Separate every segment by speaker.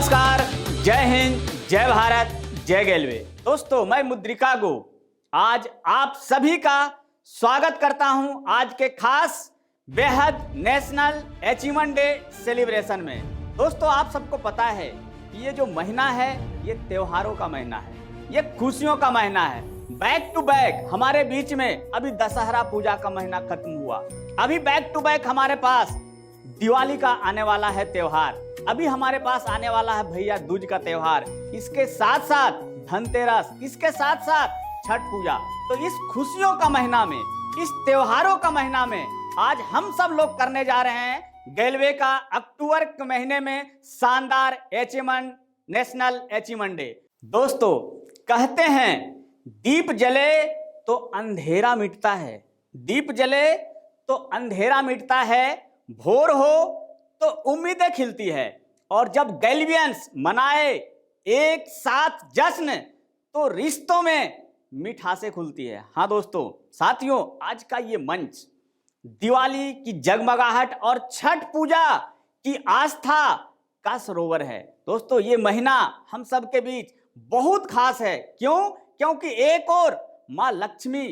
Speaker 1: नमस्कार, जय हिंद, जय भारत, जय गेलवे। दोस्तों, मैं मुद्रिका गो आज आप सभी का स्वागत करता हूं आज के खास बेहद नेशनल अचीवमेंट डे सेलिब्रेशन में। दोस्तों, आप सबको पता है कि ये जो महीना है ये त्योहारों का महीना है, ये खुशियों का महीना है। बैक टू बैक हमारे बीच में अभी दशहरा पूजा का महीना खत्म हुआ, अभी बैक टू बैक हमारे पास दिवाली का आने वाला है त्योहार, अभी हमारे पास आने वाला है भैया दूज का त्योहार, इसके साथ साथ धनतेरस, इसके साथ साथ छठ पूजा। तो इस खुशियों का महीना में, इस त्योहारों का महीना में आज हम सब लोग करने जा रहे हैं गेलवे का अक्टूबर के महीने में शानदार अचीवमेंट नेशनल अचीवमेंट डे। दोस्तों, कहते हैं दीप जले तो अंधेरा मिटता है, दीप जले तो अंधेरा मिटता है, भोर हो तो उम्मीदें खिलती है। और जब गेलवियंस मनाए एक साथ जश्न तो रिश्तों में मिठासें खुलती है। हाँ दोस्तों, साथियों, आज का ये मंच दिवाली की जगमगाहट और छठ पूजा की आस्था का सरोवर है। दोस्तों, ये महीना हम सब के बीच बहुत खास है। क्यों? क्योंकि एक और माँ लक्ष्मी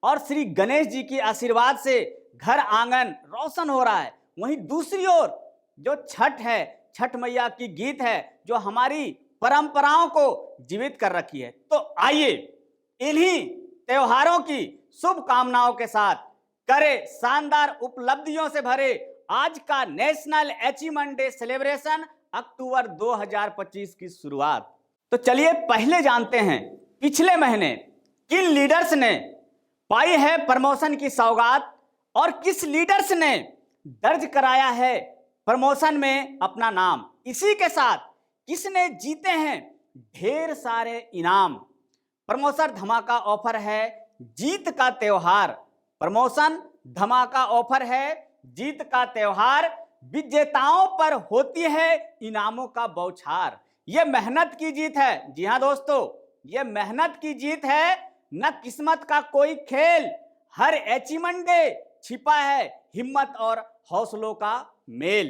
Speaker 1: और श्री गणेश जी की आशीर्वाद से घर आंगन रोशन हो रहा है, वहीं दूसरी ओर जो छठ है, छठ मैया की गीत है जो हमारी परंपराओं को जीवित कर रखी है। तो आइए इन्हीं त्योहारों की शुभकामनाओं के साथ करें शानदार उपलब्धियों से भरे आज का नेशनल अचीवमेंट डे सेलिब्रेशन अक्टूबर 2025 की शुरुआत। तो चलिए पहले जानते हैं पिछले महीने किन लीडर्स ने पाई है प्रमोशन की सौगात और किस लीडर्स ने दर्ज कराया है प्रमोशन में अपना नाम। इसी के साथ किसने जीते हैं ढेर सारे इनाम। प्रमोशन धमाका ऑफर है, जीत का त्योहार। प्रमोशन धमाका ऑफर है, जीत का त्योहार। विजेताओं पर होती है इनामों का बौछार। यह मेहनत की जीत है। जी हाँ दोस्तों, यह मेहनत की जीत है, न किस्मत का कोई खेल। हर अचीवमेंट डे छिपा है हिम्मत और हौसलों का मेल।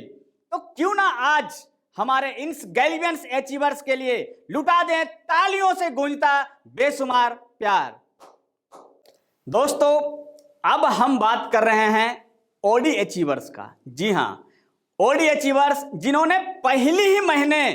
Speaker 1: तो क्यों ना आज हमारे इन गेलवियंस अचीवर्स के लिए लुटा दें तालियों से गूंजता बेशुमार प्यार। दोस्तों, अब हम बात कर रहे हैं ओडी अचीवर्स का। जी हां, ओडी अचीवर्स जिन्होंने पहली ही महीने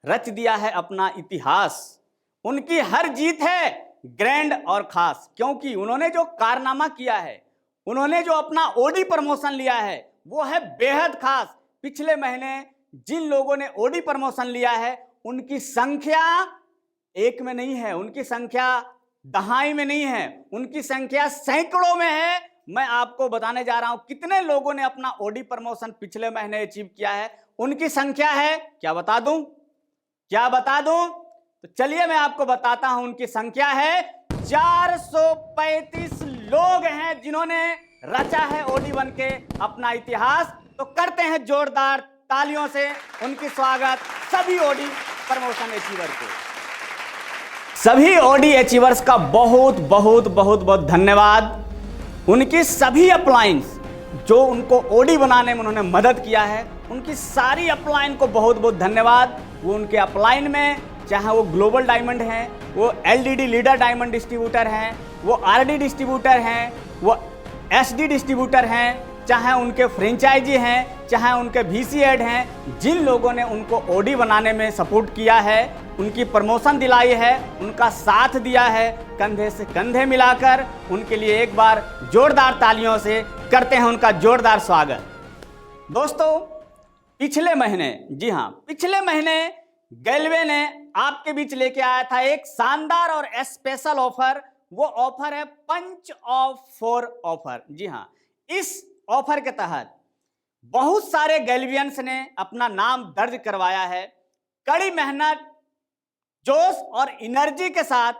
Speaker 1: रच दिया है अपना इतिहास। उनकी हर जीत है ग्रैंड और खास, क्योंकि उन्होंने जो कारनामा किया है, उन्होंने जो अपना ओडी प्रमोशन लिया है वो है बेहद खास। पिछले महीने जिन लोगों ने ओडी प्रमोशन लिया है उनकी संख्या एक में नहीं है, उनकी संख्या दहाई में नहीं है, उनकी संख्या सैकड़ों में है। मैं आपको बताने जा रहा हूं कितने लोगों ने अपना ओडी प्रमोशन पिछले महीने अचीव किया है। उनकी संख्या है, क्या बता दूं? क्या बता दूं? तो चलिए मैं आपको बताता हूं। उनकी संख्या है 435 लोग हैं जिन्होंने रचा है ओडी बन के अपना इतिहास। तो करते हैं जोरदार तालियों से उनकी स्वागत सभी ओडी प्रमोशन अचीवर को। सभी ओडी अचीवर्स का बहुत बहुत बहुत बहुत धन्यवाद। उनकी सभी अपलाइंस जो उनको ओडी बनाने में उन्होंने मदद किया है, उनकी सारी अपलाइन को बहुत बहुत धन्यवाद। वो उनके अपलाइन में चाहे वो ग्लोबल डायमंड हैं, वो एलडीडी लीडर डायमंड डिस्ट्रीब्यूटर हैं, वो आरडी डिस्ट्रीब्यूटर हैं, वो एसडी डिस्ट्रीब्यूटर हैं, चाहे उनके फ्रेंचाइजी हैं, चाहे उनके वीसी हेड हैं, जिन लोगों ने उनको ओडी बनाने में सपोर्ट किया है, उनकी प्रमोशन दिलाई है, उनका साथ दिया है, कंधे से कंधे मिलाकर उनके लिए एक बार जोरदार तालियों से करते हैं उनका जोरदार स्वागत। दोस्तों, पिछले महीने, जी हाँ, पिछले महीने गेलवे ने आपके बीच लेके आया था एक शानदार और स्पेशल ऑफर। वो ऑफर है पंच ऑफ 4 ऑफर। जी हाँ, इस ऑफर के तहत बहुत सारे गेलवियंस ने अपना नाम दर्ज करवाया है। कड़ी मेहनत, जोश और एनर्जी के साथ,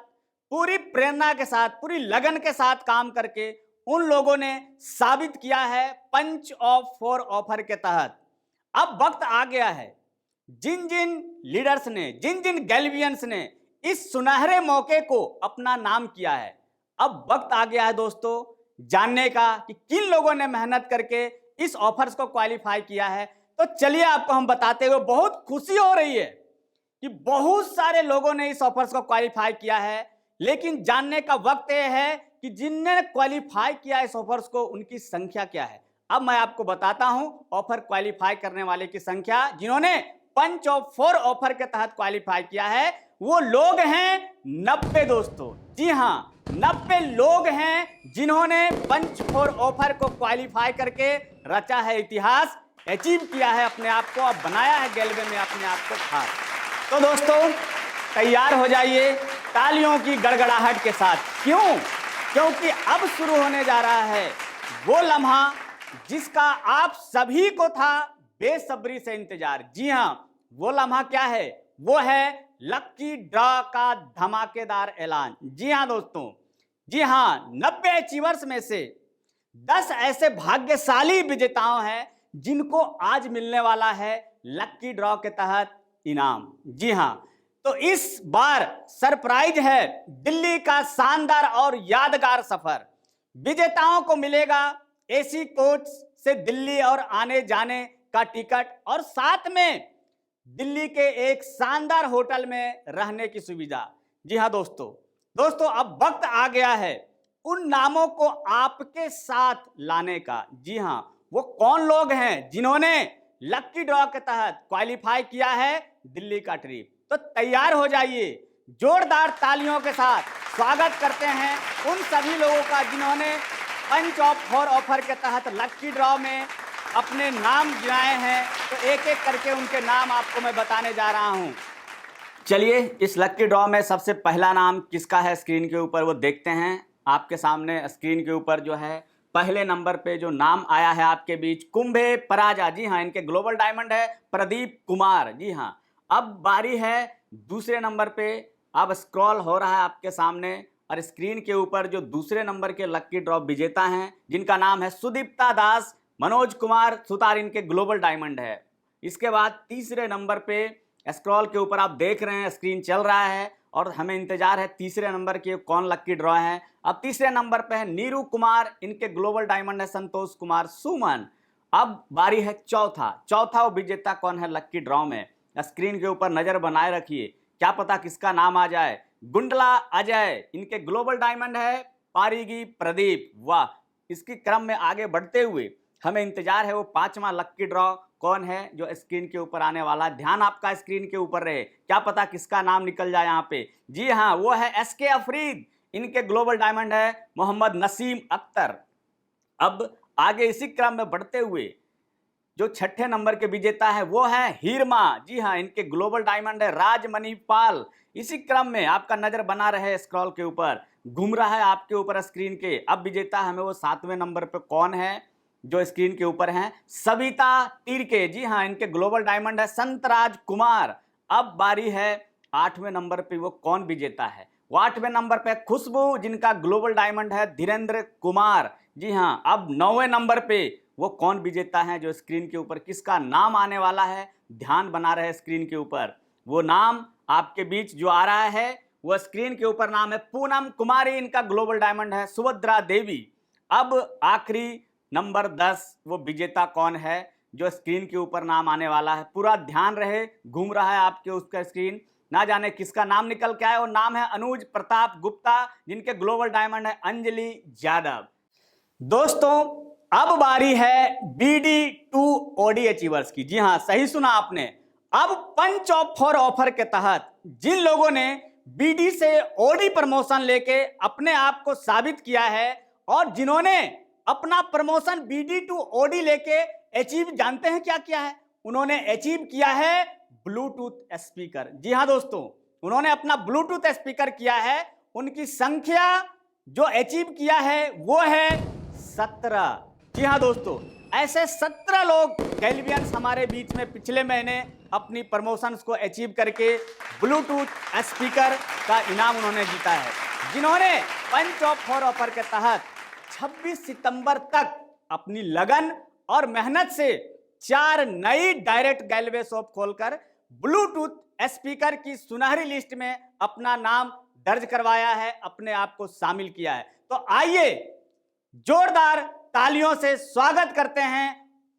Speaker 1: पूरी प्रेरणा के साथ, पूरी लगन के साथ काम करके उन लोगों ने साबित किया है पंच ऑफ 4 ऑफर के तहत। अब वक्त आ गया है, जिन जिन लीडर्स ने, जिन जिन गेलवियंस ने इस सुनहरे मौके को अपना नाम किया है, अब वक्त आ गया है दोस्तों जानने का कि किन लोगों ने मेहनत करके इस ऑफर्स को क्वालिफाई किया है। तो चलिए आपको हम बताते हुए बहुत खुशी हो रही है कि बहुत सारे लोगों ने इस ऑफर्स को क्वालिफाई किया है, लेकिन जानने का वक्त यह है कि जिनने क्वालिफाई किया इस ऑफर्स को उनकी संख्या क्या है। अब मैं आपको बताता हूं ऑफर क्वालिफाई करने वाले की संख्या। जिन्होंने पंच ऑफ 4 ऑफर के तहत क्वालिफाई किया है वो लोग हैं 90 दोस्तों। जी हां, 90 लोग हैं जिन्होंने पंच 4 ऑफर को क्वालिफाई करके रचा है इतिहास, अचीव किया है अपने आप को, अब बनाया है गेलवे में अपने आप को खास। तो दोस्तों तैयार हो जाइए तालियों की गड़गड़ाहट के साथ। क्यों? क्योंकि अब शुरू होने जा रहा है वो लम्हा जिसका आप सभी को था बेसब्री से इंतजार। जी हां, वो लम्हा क्या है? वो है लक्की ड्रॉ का धमाकेदार ऐलान। जी हां दोस्तों, जी हां, 90 अचीवर्स में से 10 ऐसे भाग्यशाली विजेताओं हैं जिनको आज मिलने वाला है लक्की ड्रॉ के तहत इनाम। जी हां, तो इस बार सरप्राइज है दिल्ली का शानदार और यादगार सफर। विजेताओं को मिलेगा एसी कोच से दिल्ली और आने जाने का टिकट और साथ में दिल्ली के एक शानदार होटल में रहने की सुविधा। जी हां दोस्तों अब वक्त आ गया है उन नामों को आपके साथ लाने का। जी हां, वो कौन लोग हैं जिन्होंने लक्की ड्रॉ के तहत क्वालिफाई किया है दिल्ली का ट्रिप। तो तैयार हो जाइए, जोरदार तालियों के साथ स्वागत करते हैं उन सभी लोगों का जिन्होंने पंच ऑफ 4 ऑफर के तहत लक्की ड्रॉ में अपने नाम गिनाए हैं। तो एक एक करके उनके नाम आपको मैं बताने जा रहा हूं। चलिए इस लक्की ड्रॉ में सबसे पहला नाम किसका है स्क्रीन के ऊपर वो देखते हैं। आपके सामने स्क्रीन के ऊपर जो है पहले नंबर पे जो नाम आया है आपके बीच, कुंभे पराजा। जी हाँ, इनके ग्लोबल डायमंड है प्रदीप कुमार। जी हाँ, अब बारी है दूसरे नंबर पे। अब स्क्रॉल हो रहा है आपके सामने और स्क्रीन के ऊपर जो दूसरे नंबर के लक्की ड्रॉ विजेता हैं जिनका नाम है सुदीप्ता दास, मनोज कुमार सुतार, इनके ग्लोबल डायमंड है। इसके बाद तीसरे नंबर पे स्क्रॉल के ऊपर आप देख रहे हैं स्क्रीन चल रहा है और हमें इंतजार है तीसरे नंबर के कौन लक्की ड्रॉ है। अब तीसरे नंबर पे है नीरू कुमार, इनके ग्लोबल डायमंड है संतोष कुमार सुमन। अब बारी है चौथा वो विजेता कौन है लक्की ड्रॉ में। स्क्रीन के ऊपर नजर बनाए रखिए, क्या पता किसका नाम आ जाए। गुंडला अजय, इनके ग्लोबल डायमंड है पारीगी प्रदीप। वाह, इसकी क्रम में आगे बढ़ते हुए हमें इंतजार है वो 5वां लक्की ड्रॉ कौन है जो स्क्रीन के ऊपर आने वाला। ध्यान आपका स्क्रीन के ऊपर रहे, क्या पता किसका नाम निकल जाए यहाँ पे। जी हाँ, वो है एसके अफरीद, इनके ग्लोबल डायमंड है मोहम्मद नसीम अख्तर। अब आगे इसी क्रम में बढ़ते हुए जो 6ठे नंबर के विजेता है वो है हीरमा। जी हाँ, इनके ग्लोबल डायमंड है राजमणि पाल। इसी क्रम में आपका नजर बना रहे स्क्रॉल के ऊपर, घूम रहा है आपके ऊपर स्क्रीन के। अब विजेता हमें वो 7वें नंबर पे कौन है जो स्क्रीन के ऊपर हैं, सविता तिरके। जी हाँ, इनके ग्लोबल डायमंड है संतराज कुमार। अब बारी है 8वें नंबर पे वो कौन विजेता है। वो 8वें नंबर पे खुशबू, जिनका ग्लोबल डायमंड है धीरेन्द्र कुमार। जी हाँ, अब 9वें नंबर पे वो कौन विजेता है जो स्क्रीन के ऊपर किसका नाम आने वाला है। ध्यान बना रहे स्क्रीन के ऊपर, वो नाम आपके बीच जो आ रहा है वो स्क्रीन के ऊपर नाम है पूनम कुमारी, इनका ग्लोबल डायमंड है सुभद्रा देवी। अब आखिरी नंबर 10 वो विजेता कौन है जो स्क्रीन के ऊपर नाम आने वाला है। पूरा ध्यान रहे, घूम रहा है आपके उसका स्क्रीन, ना जाने किसका नाम निकल के आए। वो नाम है अनुज प्रताप गुप्ता, जिनके ग्लोबल डायमंड है अंजलि यादव। दोस्तों अब बारी है BD2 OD अचीवर्स की। जी हाँ, सही सुना आपने। अब पंच ऑफ 4 ऑफर के तहत जिन लोगों ने BD से OD प्रमोशन लेके अपने आप को साबित किया है और जिन्होंने अपना प्रमोशन BD2 OD लेके अचीव, जानते हैं क्या किया है? उन्होंने अचीव किया है ब्लूटूथ स्पीकर। जी हाँ दोस्तों, उन्होंने अपना ब्लूटूथ स्पीकर किया है। उनकी संख्या जो अचीव किया है वो है 17। जी हाँ दोस्तों, ऐसे 17 लोग गैल्वियंस हमारे बीच में पिछले महीने अपनी प्रमोशंस को अचीव करके ब्लूटूथ स्पीकर का इनाम उन्होंने जीता है, जिन्होंने पंच ऑफ 4 ऑफर के तहत 26 सितंबर तक अपनी लगन और मेहनत से 4 नई डायरेक्ट गैलवे शॉप खोलकर ब्लूटूथ स्पीकर की सुनहरी लिस्ट में अपना नाम दर्ज करवाया है, अपने आप को शामिल किया है। तो आइए जोरदार तालियों से स्वागत करते हैं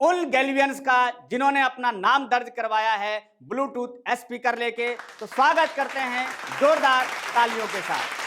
Speaker 1: उन गैल्वियंस का जिन्होंने अपना नाम दर्ज करवाया है ब्लूटूथ स्पीकर लेके। तो स्वागत करते हैं जोरदार तालियों के साथ।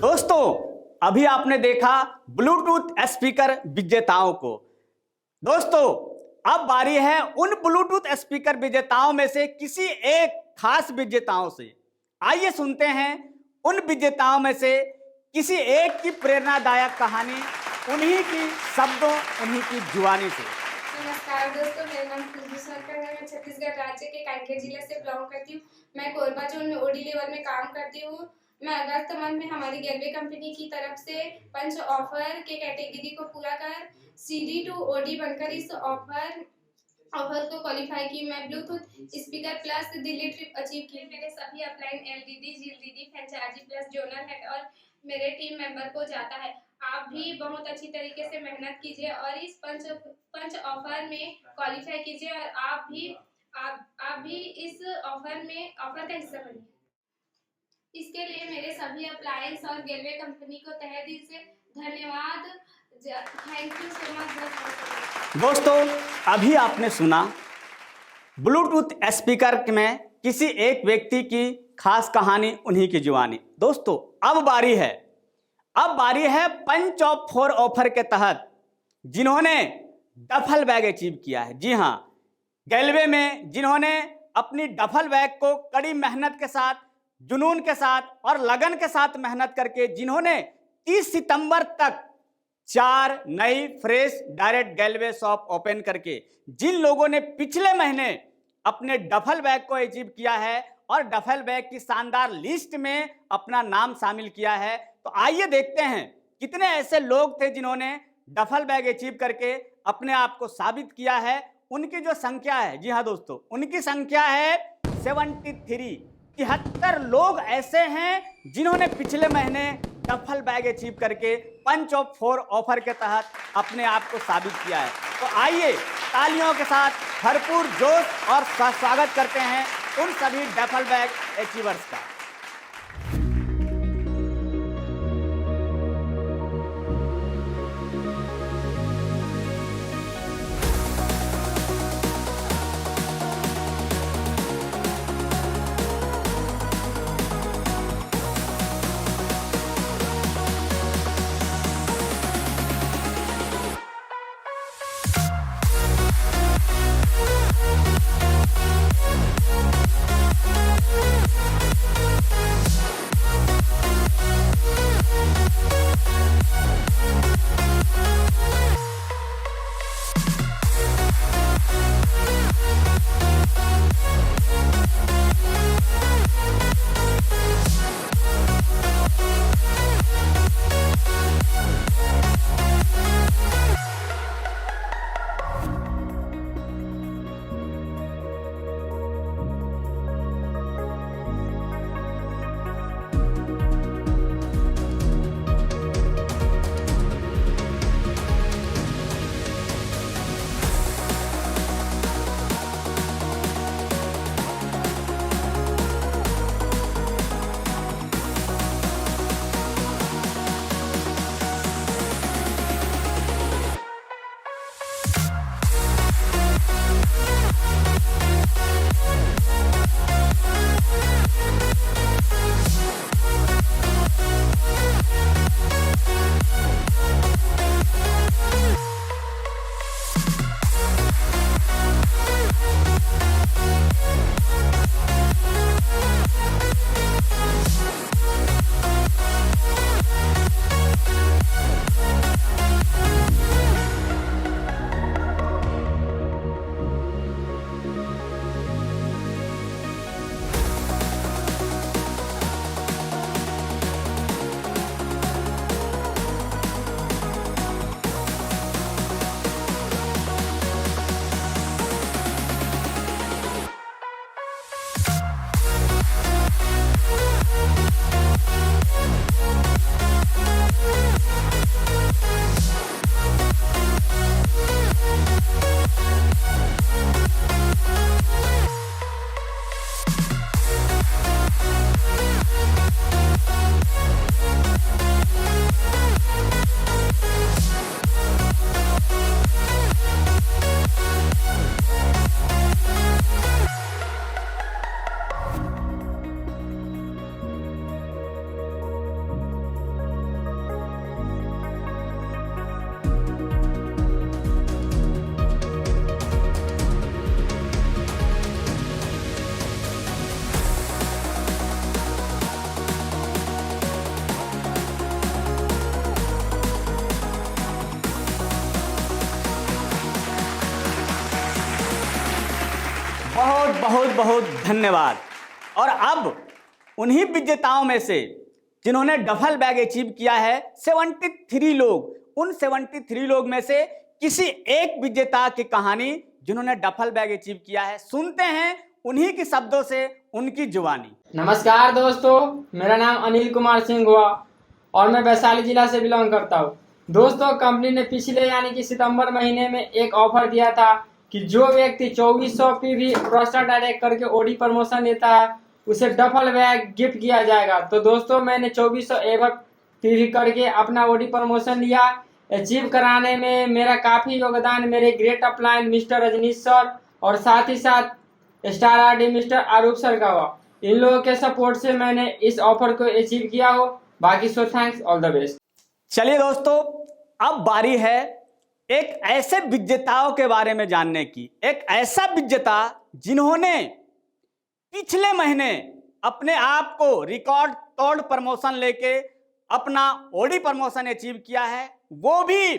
Speaker 1: दोस्तों, अभी आपने देखा ब्लूटूथ स्पीकर विजेताओं को। दोस्तों, अब बारी है उन ब्लूटूथ स्पीकर विजेताओं में से किसी एक खास विजेताओं से। आइए सुनते हैं उन विजेताओं में से किसी एक की प्रेरणादायक कहानी, उन्हीं की शब्दों, उन्हीं की जुबानी से।
Speaker 2: नमस्कार दोस्तों, मेरा नाम खुशबू सरकार है। मैं छत्तीसगढ़ राज्य के कांकेर जिले से बिलोंग करती हूँ। मैं कोरबा जोन में ओडी लेवल में काम करती हूँ। मैं अगस्त मंथ में हमारी गैल्वे कंपनी की तरफ से पंच ऑफर के कैटेगरी को पूरा कर CD to OD बनकर इस ऑफर को क्वालिफाई की। मैं Bluetooth speaker plus Delhi trip achieve की। मेरे सभी upline LDD, GLDD, franchisee plus zonal head और मेरे टीम मेंबर को जाता है। आप भी बहुत अच्छी तरीके से मेहनत कीजिए और इस पंच ऑफर में क्वालिफाई कीजिए और आप भी इस ऑफर का हिस्सा बनिए। इसके लिए मेरे सभी अप्लायंस और गैल्वे कंपनी को तहे दिल से धन्यवाद। Thank you so much.
Speaker 1: दोस्तों, अभी आपने सुना ब्लूटूथ स्पीकर में किसी एक व्यक्ति की खास कहानी, उन्हीं की जुबानी। दोस्तों, अब बारी है पंच ऑफ 4 ऑफर के तहत जिन्होंने डफल बैग अचीव किया है। जी हाँ, गैल्वे में जिन्होंने अपनी डफल बैग को कड़ी मेहनत के साथ, जुनून के साथ और लगन के साथ मेहनत करके जिन्होंने 30 सितंबर तक 4 नई फ्रेश डायरेक्ट गैल्वे शॉप ओपन करके, जिन लोगों ने पिछले महीने अपने डफल बैग को अचीव किया है और डफल बैग की शानदार लिस्ट में अपना नाम शामिल किया है, तो आइए देखते हैं कितने ऐसे लोग थे जिन्होंने डफल बैग अचीव करके अपने आप को साबित किया है। उनकी जो संख्या है, जी हाँ दोस्तों, उनकी संख्या है 73। 73 लोग ऐसे हैं जिन्होंने पिछले महीने डफल बैग अचीव करके पंच ऑफ 4 ऑफर के तहत अपने आप को साबित किया है। तो आइए तालियों के साथ भरपूर जोश और स्वागत करते हैं उन सभी डफल बैग अचीवर्स का। बहुत बहुत धन्यवाद। और अब उन्हीं विजेताओं में से जिन्होंने डफल बैग अचीव किया है 73 लोग, उन 73 लोग में से किसी एक विजेता की कहानी जिन्होंने डफल बैग अचीव किया है, सुनते हैं उन्हीं के शब्दों से, उनकी जुबानी।
Speaker 3: नमस्कार दोस्तों, मेरा नाम अनिल कुमार सिंह हुआ और मैं वैशाली जिला से बिलोंग करता हूँ। दोस्तों, कंपनी ने पिछले यानी कि सितंबर महीने में एक ऑफर दिया था कि जो व्यक्ति 2400 पीवी प्रोस्टार डायरेक्ट करके ओडी प्रमोशन लेता है उसे डफल बैग गिफ्ट किया जाएगा। तो दोस्तों, मैंने 2400 एवं पीवी करके अपना ओडी प्रमोशन लिया। अचीव कराने में मेरा काफ़ी योगदान मेरे great upline mister Rajneesh sir और साथ ही साथ star RD mister Aroop sir का हुआ। इन लोगों के सपोर्ट से मैंने इस ऑफर को अचीव किया हो। बाकी so thanks, all the best.
Speaker 1: चलिए दोस्तों, अब बारी है एक ऐसे विजेताओं के बारे में जानने की। एक ऐसा विजेता जिन्होंने पिछले महीने अपने आप को रिकॉर्ड तोड़ प्रमोशन लेके अपना ओडी प्रमोशन अचीव किया है, वो भी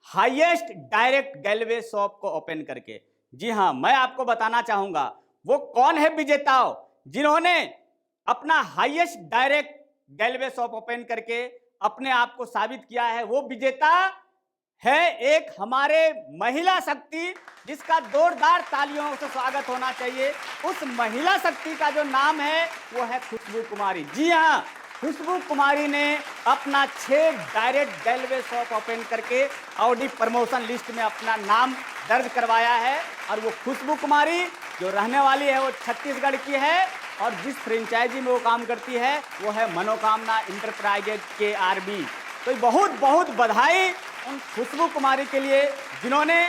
Speaker 1: हाईएस्ट डायरेक्ट गैलवे शॉप को ओपन करके। जी हां, मैं आपको बताना चाहूंगा वो कौन है विजेताओं जिन्होंने अपना हाईएस्ट डायरेक्ट गैलवे शॉप ओपन करके अपने आप को साबित किया है। वो विजेता है एक हमारे महिला शक्ति, जिसका जोरदार तालियों से स्वागत होना चाहिए। उस महिला शक्ति का जो नाम है वो है खुशबू कुमारी। जी हाँ, खुशबू कुमारी ने अपना 6 डायरेक्ट गैलवे शॉप ओपन करके ऑडी प्रमोशन लिस्ट में अपना नाम दर्ज करवाया है। और वो खुशबू कुमारी जो रहने वाली है वो छत्तीसगढ़ की है और जिस फ्रेंचाइजी में वो काम करती है वो है मनोकामना इंटरप्राइजेज KRB। तो बहुत बहुत बधाई उन खुशबू कुमारी के लिए जिन्होंने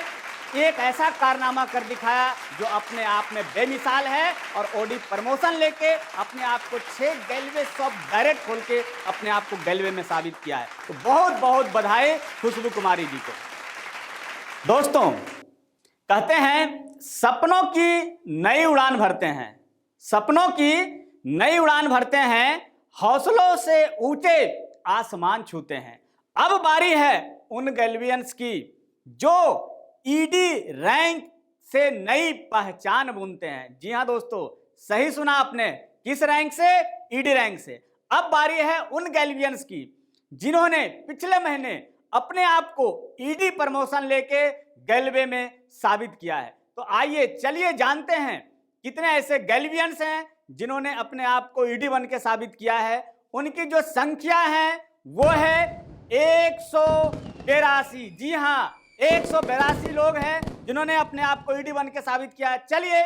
Speaker 1: एक ऐसा कारनामा कर दिखाया जो अपने आप में बेमिसाल है और ओडी प्रमोशन लेके अपने आप को 6 गैलवे शॉप डायरेक्ट खोल के अपने आप को गैलवे में साबित किया है। तो बहुत बहुत बधाई खुशबू कुमारी जी को। दोस्तों, कहते हैं सपनों की नई उड़ान भरते हैं, सपनों की नई उड़ान भरते हैं, हौसलों से ऊंचे आसमान छूते हैं। अब बारी है उन गैल्वियंस की जो ईडी रैंक से नई पहचान बुनते हैं। जी हां दोस्तों, सही सुना आपने, किस रैंक से? ईडी रैंक से। अब बारी है उन गैल्वियंस की जिन्होंने पिछले महीने अपने आप को ईडी प्रमोशन लेके गैल्वे में साबित किया है। तो आइए चलिए जानते हैं कितने ऐसे गैल्वियंस हैं जिन्होंने अपने आप को ईडी बन के साबित किया है। उनकी जो संख्या है वो है 182। जी हाँ, 182 लोग हैं जिन्होंने अपने आप को ईडी बन के साबित किया है। चलिए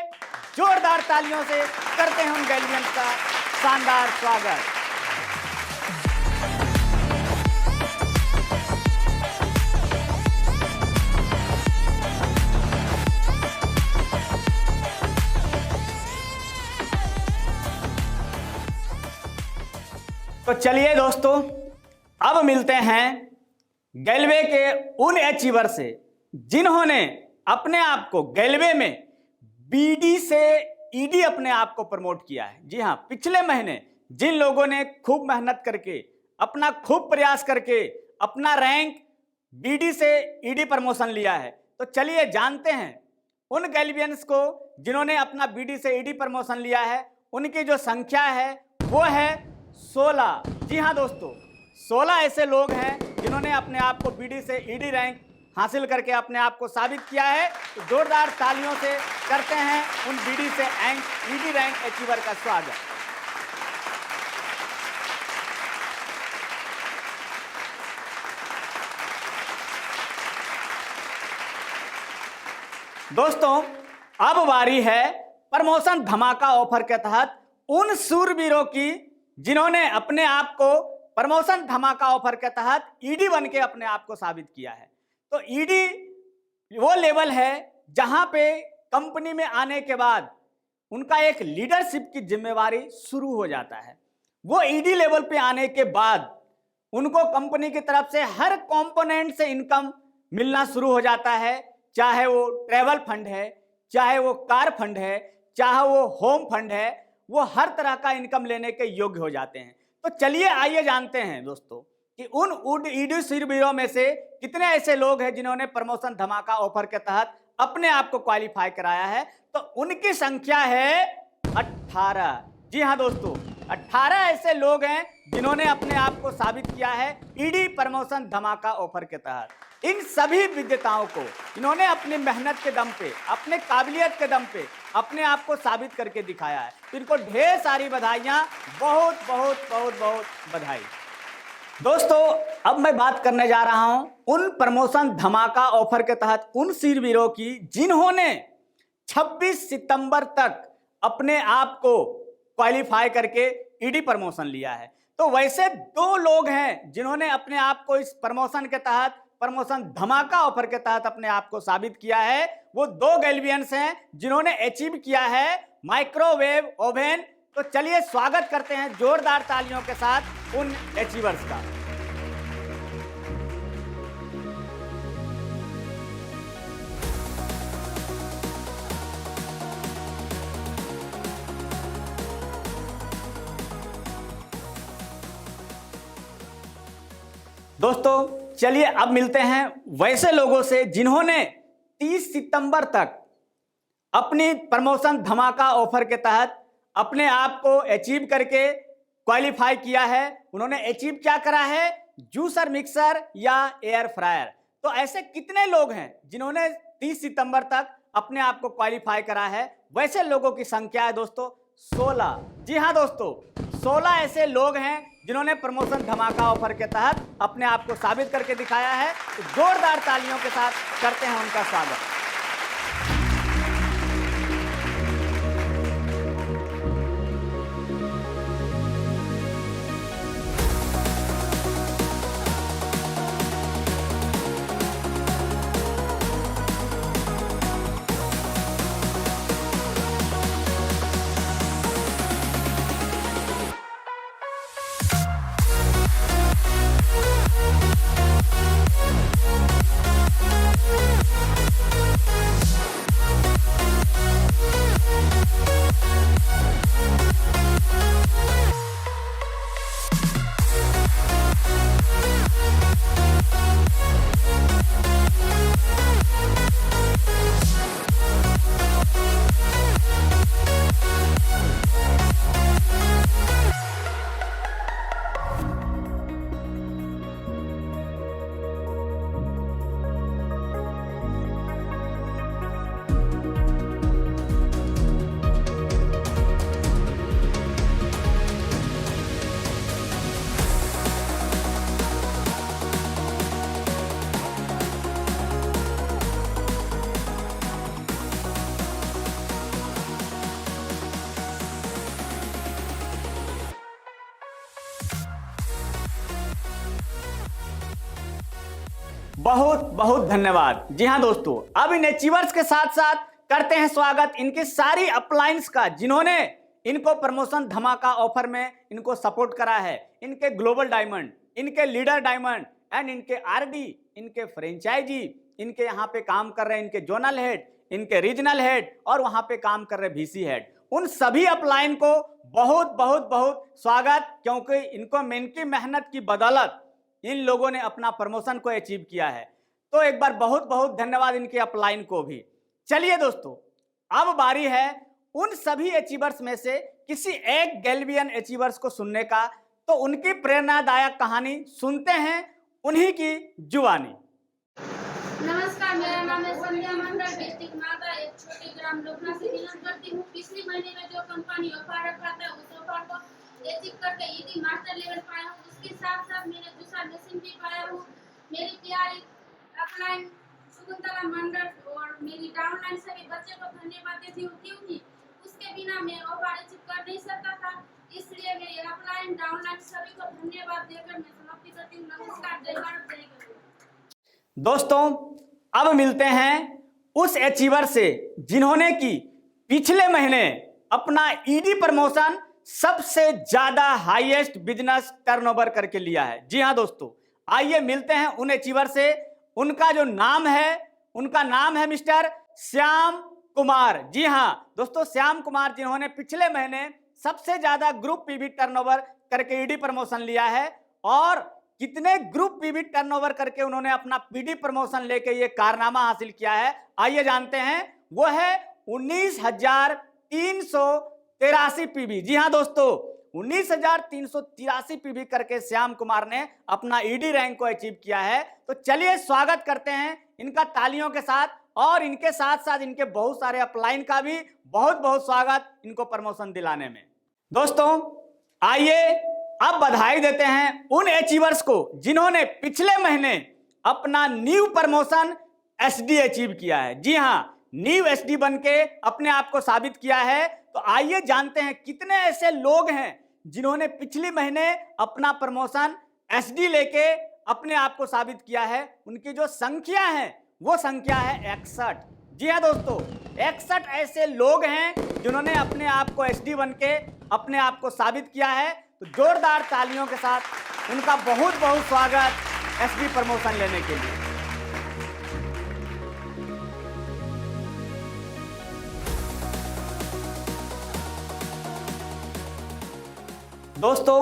Speaker 1: जोरदार तालियों से करते हैं उन गैल्वियंस का शानदार स्वागत। तो चलिए दोस्तों, अब मिलते हैं गैलवे के उन अचीवर से जिन्होंने अपने आप को गैलवे में बीडी से ईडी अपने आप को प्रमोट किया है। जी हाँ, पिछले महीने जिन लोगों ने खूब मेहनत करके अपना खूब प्रयास करके अपना रैंक बीडी से ईडी प्रमोशन लिया है। तो चलिए जानते हैं उन गैल्वियंस को जिन्होंने अपना बीडी से ईडी प्रमोशन लिया है। उनकी जो संख्या है वो है 16। जी हाँ दोस्तों, 16 ऐसे लोग हैं जिन्होंने अपने आप को बीडी से ईडी रैंक हासिल करके अपने आप को साबित किया है। तो जोरदार तालियों से करते हैं उन बीडी से ईडी रैंक अचीवर का स्वागत। दोस्तों, अब बारी है प्रमोशन धमाका ऑफर के तहत उन सूरवीरों की जिन्होंने अपने आप को प्रमोशन धमाका ऑफर के तहत ईडी बन के अपने आप को साबित किया है। तो ईडी वो लेवल है जहां पे कंपनी में आने के बाद उनका एक लीडरशिप की जिम्मेवारी शुरू हो जाता है। वो ईडी लेवल पे आने के बाद उनको कंपनी की तरफ से हर कंपोनेंट से इनकम मिलना शुरू हो जाता है, चाहे वो ट्रैवल फंड है, चाहे वो कार फंड है, चाहे वो होम फंड है, वो हर तरह का इनकम लेने के योग्य हो जाते हैं। तो चलिए आइए जानते हैं दोस्तों कि उन ईडी सूरवीरों में से कितने ऐसे लोग हैं जिन्होंने प्रमोशन धमाका ऑफर के तहत अपने आप को क्वालिफाई कराया है, तो उनकी संख्या है 18। जी हाँ दोस्तों, 18 ऐसे लोग हैं जिन्होंने अपने आप को साबित किया है ईडी प्रमोशन धमाका ऑफर के तहत। इन सभी विजेताओं को इन्होंने अपनी मेहनत के दम पे, अपने काबिलियत के दम पे अपने आप को साबित करके दिखाया है। तो इनको ढेर सारी बधाइयां, बहुत बहुत बहुत बहुत बधाई। दोस्तों, अब मैं बात करने जा रहा हूं उन प्रमोशन धमाका ऑफर के तहत उन शूरवीरों की जिन्होंने 26 सितंबर तक अपने आप को क्वालिफाई करके ईडी प्रमोशन लिया है। तो वैसे 2 लोग हैं जिन्होंने अपने आप को इस प्रमोशन के तहत, प्रमोशन धमाका ऑफर के तहत अपने आप को साबित किया है। वो 2 गैल्वियंस हैं जिन्होंने अचीव किया है माइक्रोवेव ओवन। तो चलिए स्वागत करते हैं जोरदार तालियों के साथ उन अचीवर्स का। दोस्तों चलिए अब मिलते हैं वैसे लोगों से जिन्होंने 30 सितंबर तक अपनी प्रमोशन धमाका ऑफर के तहत अपने आप को अचीव करके क्वालिफाई किया है। उन्होंने अचीव क्या करा है? जूसर, मिक्सर या एयर फ्रायर। तो ऐसे कितने लोग हैं जिन्होंने 30 सितंबर तक अपने आप को क्वालिफाई करा है? वैसे लोगों की संख्या है दोस्तों 16। जी हाँ दोस्तों, 16 ऐसे लोग हैं जिन्होंने प्रमोशन धमाका ऑफर के तहत अपने आप को साबित करके दिखाया है। तो जोरदार तालियों के साथ करते हैं उनका स्वागत। बहुत बहुत धन्यवाद। जी हाँ दोस्तों, अब इन अचीवर्स के साथ साथ करते हैं स्वागत इनकी सारी अपलाइंस का जिन्होंने इनको प्रमोशन धमाका ऑफर में इनको सपोर्ट करा है। इनके ग्लोबल डायमंड, इनके लीडर डायमंड एंड इनके आरडी, इनके फ्रेंचाइजी, इनके यहाँ पे काम कर रहे हैं इनके जोनल हेड, इनके रीजनल हेड और वहां पे काम कर रहे वीसी हेड। उन सभी अपलाइन को बहुत बहुत बहुत स्वागत, क्योंकि इनको इनकी मेहनत की बदौलत इन लोगों ने अपना प्रमोशन को अचीव किया है। तो एक बार बहुत बहुत धन्यवाद इनके अपलाइन को भी। चलिए दोस्तों, अब बारी है उन सभी अचीवर्स में से किसी एक गैल्वियन अचीवर्स को सुनने का। तो उनकी प्रेरणादायक कहानी सुनते हैं उन्हीं की जुबानी।
Speaker 2: नमस्कार, मेरा नाम है संध्या मंडल, डिस्ट्रिक्ट मालदा, एक छोटे ग्राम लोकना से बिलोंग करती हूँ। पिछले महीने में जो कंपनी ऑफर रखा था उस ऑफर को अचीव करके ईडी मास्टर लेवल पाया हूँ। उसके साथ साथ मैंने दूसरा मशीन भी पाया हूँ। मेरी प्यारी अपलाइन शकुंतला मंडल और मेरी डाउनलाइन सभी बच्चे को धन्यवाद देती हूँ, क्योंकि उसके बिना मैं ऑफर अचीव कर नहीं सकता था। इसलिए मेरी अपलाइन डाउनलाइन सभी को धन्यवाद देकर मैं समाप्ति करती हूँ। नमस्कार, जय भारत, जय गौरव।
Speaker 1: दोस्तों, अब मिलते हैं उस अचीवर से जिन्होंने की पिछले महीने अपना ईडी प्रमोशन सबसे ज्यादा हाईएस्ट बिजनेस टर्नओवर करके लिया है। जी हाँ दोस्तों, आइए मिलते हैं उन अचीवर से। उनका जो नाम है, उनका नाम है मिस्टर श्याम कुमार। जी हाँ दोस्तों, श्याम कुमार जिन्होंने पिछले महीने सबसे ज्यादा ग्रुप पीवी टर्नओवर करके ईडी प्रमोशन लिया है और कितने ग्रुप पीबी टर्नओवर करके उन्होंने अपना पीडी प्रमोशन लेके ये कारनामा हासिल किया है, आइए जानते हैं। वो है 19,383 पीबी। जी हाँ दोस्तों, 19,383 पीबी करके श्याम कुमार ने अपना ईडी रैंक को अचीव किया है। तो चलिए स्वागत करते हैं इनका तालियों के साथ, और इनके साथ साथ इनके बहुत सारे अपलाइन का भी बहुत बहुत स्वागत इनको प्रमोशन दिलाने में। दोस्तों आइए अब बधाई देते हैं उन अचीवर्स को जिन्होंने पिछले महीने अपना न्यू प्रमोशन एसडी अचीव किया है। जी हाँ, न्यू एसडी बन के अपने आप को साबित किया है। तो आइए जानते हैं कितने ऐसे लोग हैं जिन्होंने पिछले महीने अपना प्रमोशन एसडी लेके अपने आप को साबित किया है। उनकी जो संख्या है वो संख्या है 61। जी हाँ दोस्तों, 61 ऐसे लोग हैं जिन्होंने अपने आप को एसडी बन के अपने आप को साबित किया है। तो जोरदार तालियों के साथ उनका बहुत बहुत स्वागत एसडी प्रमोशन लेने के लिए। दोस्तों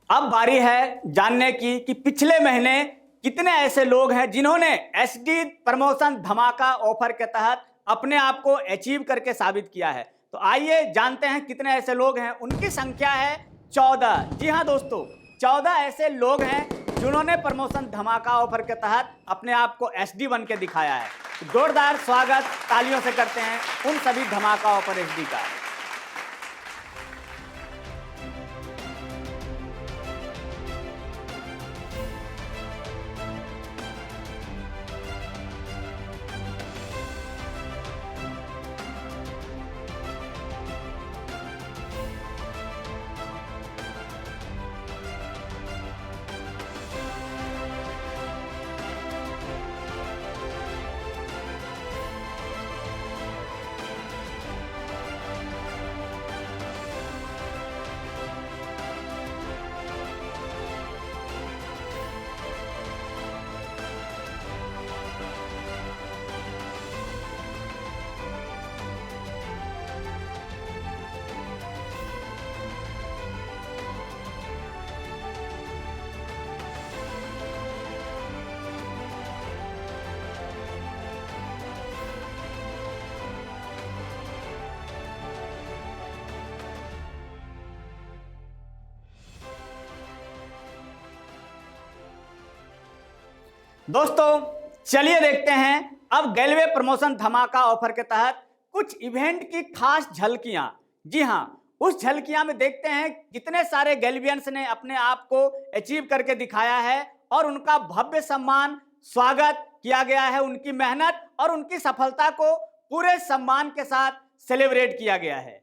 Speaker 1: अब बारी है जानने की कि पिछले महीने कितने ऐसे लोग हैं जिन्होंने एसडी प्रमोशन धमाका ऑफर के तहत अपने आप को अचीव करके साबित किया है। तो आइए जानते हैं कितने ऐसे लोग हैं। उनकी संख्या है 14। जी हाँ दोस्तों, 14 ऐसे लोग हैं जिन्होंने प्रमोशन धमाका ऑफर के तहत अपने आप को एसडी बन के दिखाया है। तो जोरदार स्वागत तालियों से करते हैं उन सभी धमाका ऑफर एसडी का। दोस्तों चलिए देखते हैं अब गैलवे प्रमोशन धमाका ऑफर के तहत कुछ इवेंट की खास झलकियां। जी हाँ, उस झलकियां में देखते हैं कितने सारे गैलवियंस ने अपने आप को अचीव करके दिखाया है और उनका भव्य सम्मान स्वागत किया गया है। उनकी मेहनत और उनकी सफलता को पूरे सम्मान के साथ सेलिब्रेट किया गया है।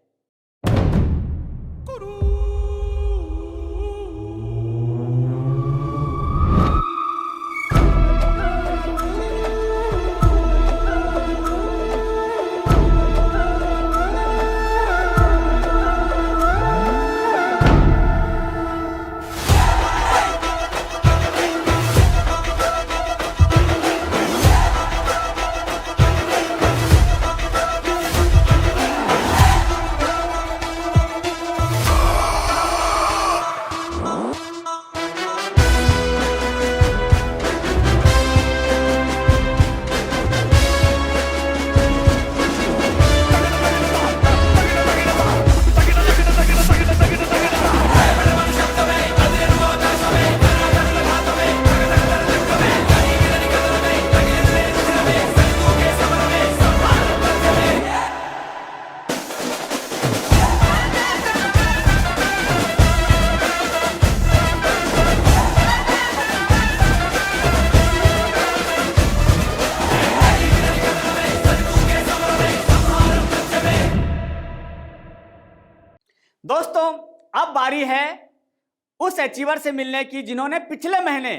Speaker 1: दोस्तों अब बारी है उस अचीवर से मिलने की जिन्होंने पिछले महीने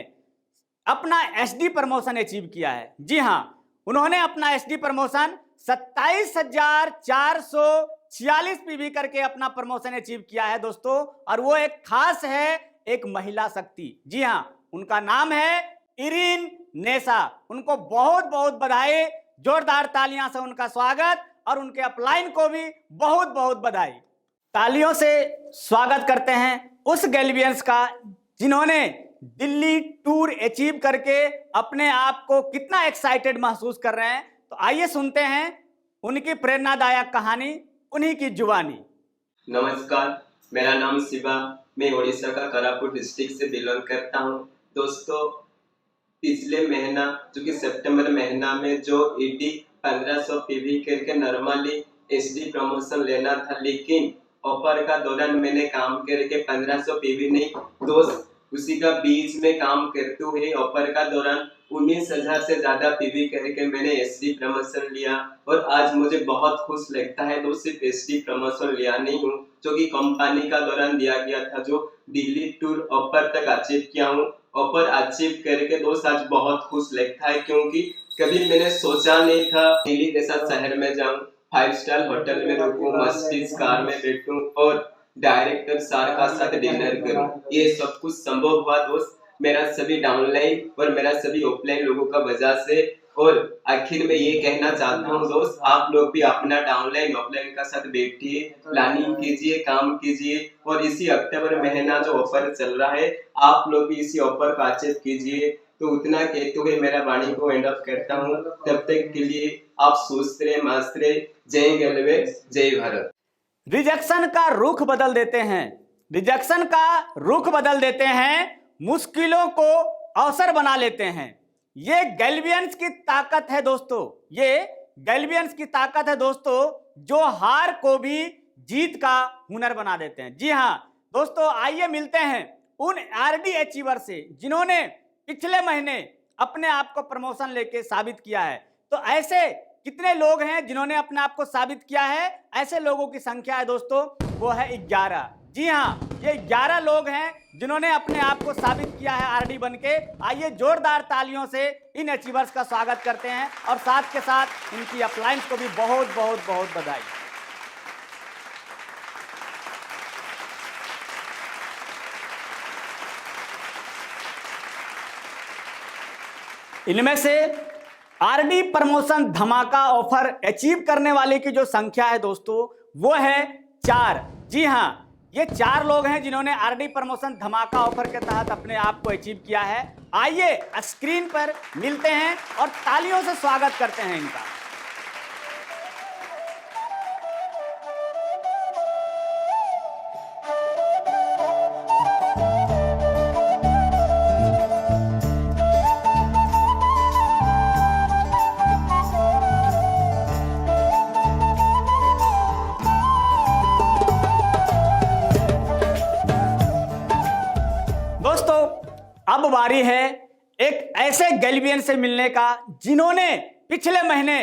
Speaker 1: अपना एसडी प्रमोशन अचीव किया है। जी हाँ, उन्होंने अपना एसडी प्रमोशन 27,446 पीवी करके अपना प्रमोशन अचीव किया है दोस्तों। और वो एक खास है, एक महिला शक्ति। जी हाँ, उनका नाम है इरीन नेसा। उनको बहुत बहुत बधाई, जोरदार तालियां से उनका स्वागत और उनके अपलाइन को भी बहुत बहुत बधाई। तालियों से स्वागत करते हैं उस गैल्वियंस का जिन्होंने दिल्ली टूर अचीव करके अपने आप को कितना एक्साइटेड महसूस कर रहे हैं। तो आइए सुनते हैं उनकी प्रेरणादायक कहानी, उन्हीं की जुबानी।
Speaker 4: नमस्कार, मेरा नाम शिवा, मैं ओडिशा का कोरापुट डिस्ट्रिक्ट से बिलोंग करता हूँ। दोस्तों, पिछले महीना जो कि सितंबर महीना में जो ईडी 1500 पीवी करके नॉर्मली एसडी प्रमोशन लेना था, लेकिन ऑफर का दौरान मैंने काम करके 1500 पीवी नहीं, दोस्त उसी का बीच में काम करते हुए ऑफर का दौरान 19,000 से ज्यादा पीवी करके मैंने एसडी प्रमोशन लिया और आज मुझे बहुत खुश लगता है। तो सिर्फ एसडी प्रमोशन लिया नहीं हूँ, जो कि कंपनी का दौरान दिया गया था, जो दिल्ली टूर ऑफर तक अचीव किया हूँ। ऑफर अचीव करके दोस्त आज बहुत खुश लगता है, क्योंकि कभी मैंने सोचा नहीं था दिल्ली जैसा शहर में जाऊं, 5 स्टार होटल में रुकूं, मर्सिडीज कार में बैठूं और डायरेक्टर सर का साथ डिनर करूं। ये सब कुछ संभव हुआ दोस्त मेरा सभी डाउनलाइन और मेरा सभी ऑफलाइन लोगों का वजह से। और आखिर में ये कहना चाहता हूँ दोस्त, आप लोग भी अपना डाउनलाइन ऑफलाइन का साथ बैठिए, प्लानिंग कीजिए, काम कीजिए और इसी अक्टूबर महीना जो ऑफर चल रहा है, आप लोग भी इसी ऑफर का अचीव कीजिए। तो उतना कहते हुए मेरा वाणी को एंड ऑफ करता हूँ। तब तक के लिए आप स्वस्थ रहे, मस्त रहे। जय गलवे, जय भारत।
Speaker 1: रिजेक्शन का रुख बदल देते हैं, रिजेक्शन का रुख बदल देते हैं, मुश्किलों को अवसर बना लेते हैं। ये गैल्वियंस की ताकत है दोस्तों, ये गैल्वियंस की ताकत है दोस्तों, जो हार को भी जीत का हुनर बना देते हैं। जी हाँ दोस्तों, आइए मिलते हैं उन आरडी अचीवर से जिन्होंने पिछले महीने अपने आप को प्रमोशन लेके साबित किया है। तो ऐसे कितने लोग हैं जिन्होंने अपने आप को साबित किया है? ऐसे लोगों की संख्या है दोस्तों, वो है 11। जी हाँ, ये 11 लोग हैं जिन्होंने अपने आप को साबित किया है आरडी बनके। आइए जोरदार तालियों से इन अचीवर्स का स्वागत करते हैं और साथ के साथ इनकी अपलाइंस को भी बहुत बहुत बहुत बधाई। इनमें से आरडी प्रमोशन धमाका ऑफर अचीव करने वाले की जो संख्या है दोस्तों, वो है 4। जी हाँ, ये 4 लोग हैं जिन्होंने आरडी प्रमोशन धमाका ऑफर के तहत अपने आप को अचीव किया है। आइए स्क्रीन पर मिलते हैं और तालियों से स्वागत करते हैं इनका। अब बारी है एक ऐसे गैल्वियन से मिलने का जिन्होंने पिछले महीने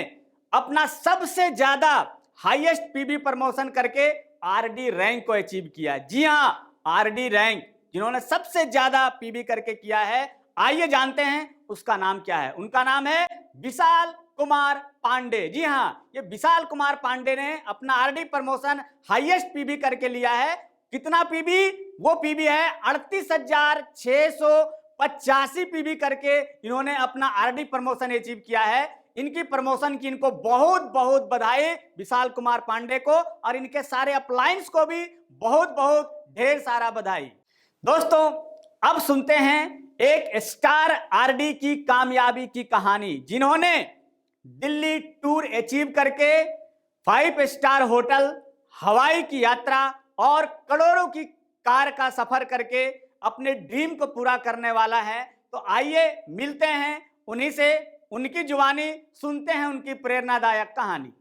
Speaker 1: अपना सबसे ज्यादा हाईएस्ट पीबी प्रमोशन करके आरडी रैंक को अचीव किया। जी हाँ, आरडी रैंक जिन्होंने सबसे ज्यादा पीबी करके किया है। आइए जानते हैं उसका नाम क्या है। उनका नाम है विशाल कुमार पांडे। जी हाँ, ये विशाल कुमार पांडे ने अपना आरडी प्रमोशन हाईएस्ट पीबी करके लिया है। कितना पीबी? वो पीबी है 38,685 पीबी करके इन्होंने अपना आरडी प्रमोशन अचीव किया है। इनकी प्रमोशन की इनको बहुत बहुत बधाई विशाल कुमार पांडे को, और इनके सारे अपलाइंस को भी बहुत बहुत ढेर सारा बधाई। दोस्तों, अब सुनते हैं एक स्टार आरडी की कामयाबी की कहानी, जिन्होंने दिल्ली टूर अचीव करके 5 स्टार होटल, हवाई की यात्रा और करोड़ों की कार का सफर करके अपने ड्रीम को पूरा करने वाला है। तो आइए मिलते हैं उन्हीं से, उनकी जुबानी सुनते हैं उनकी प्रेरणादायक कहानी।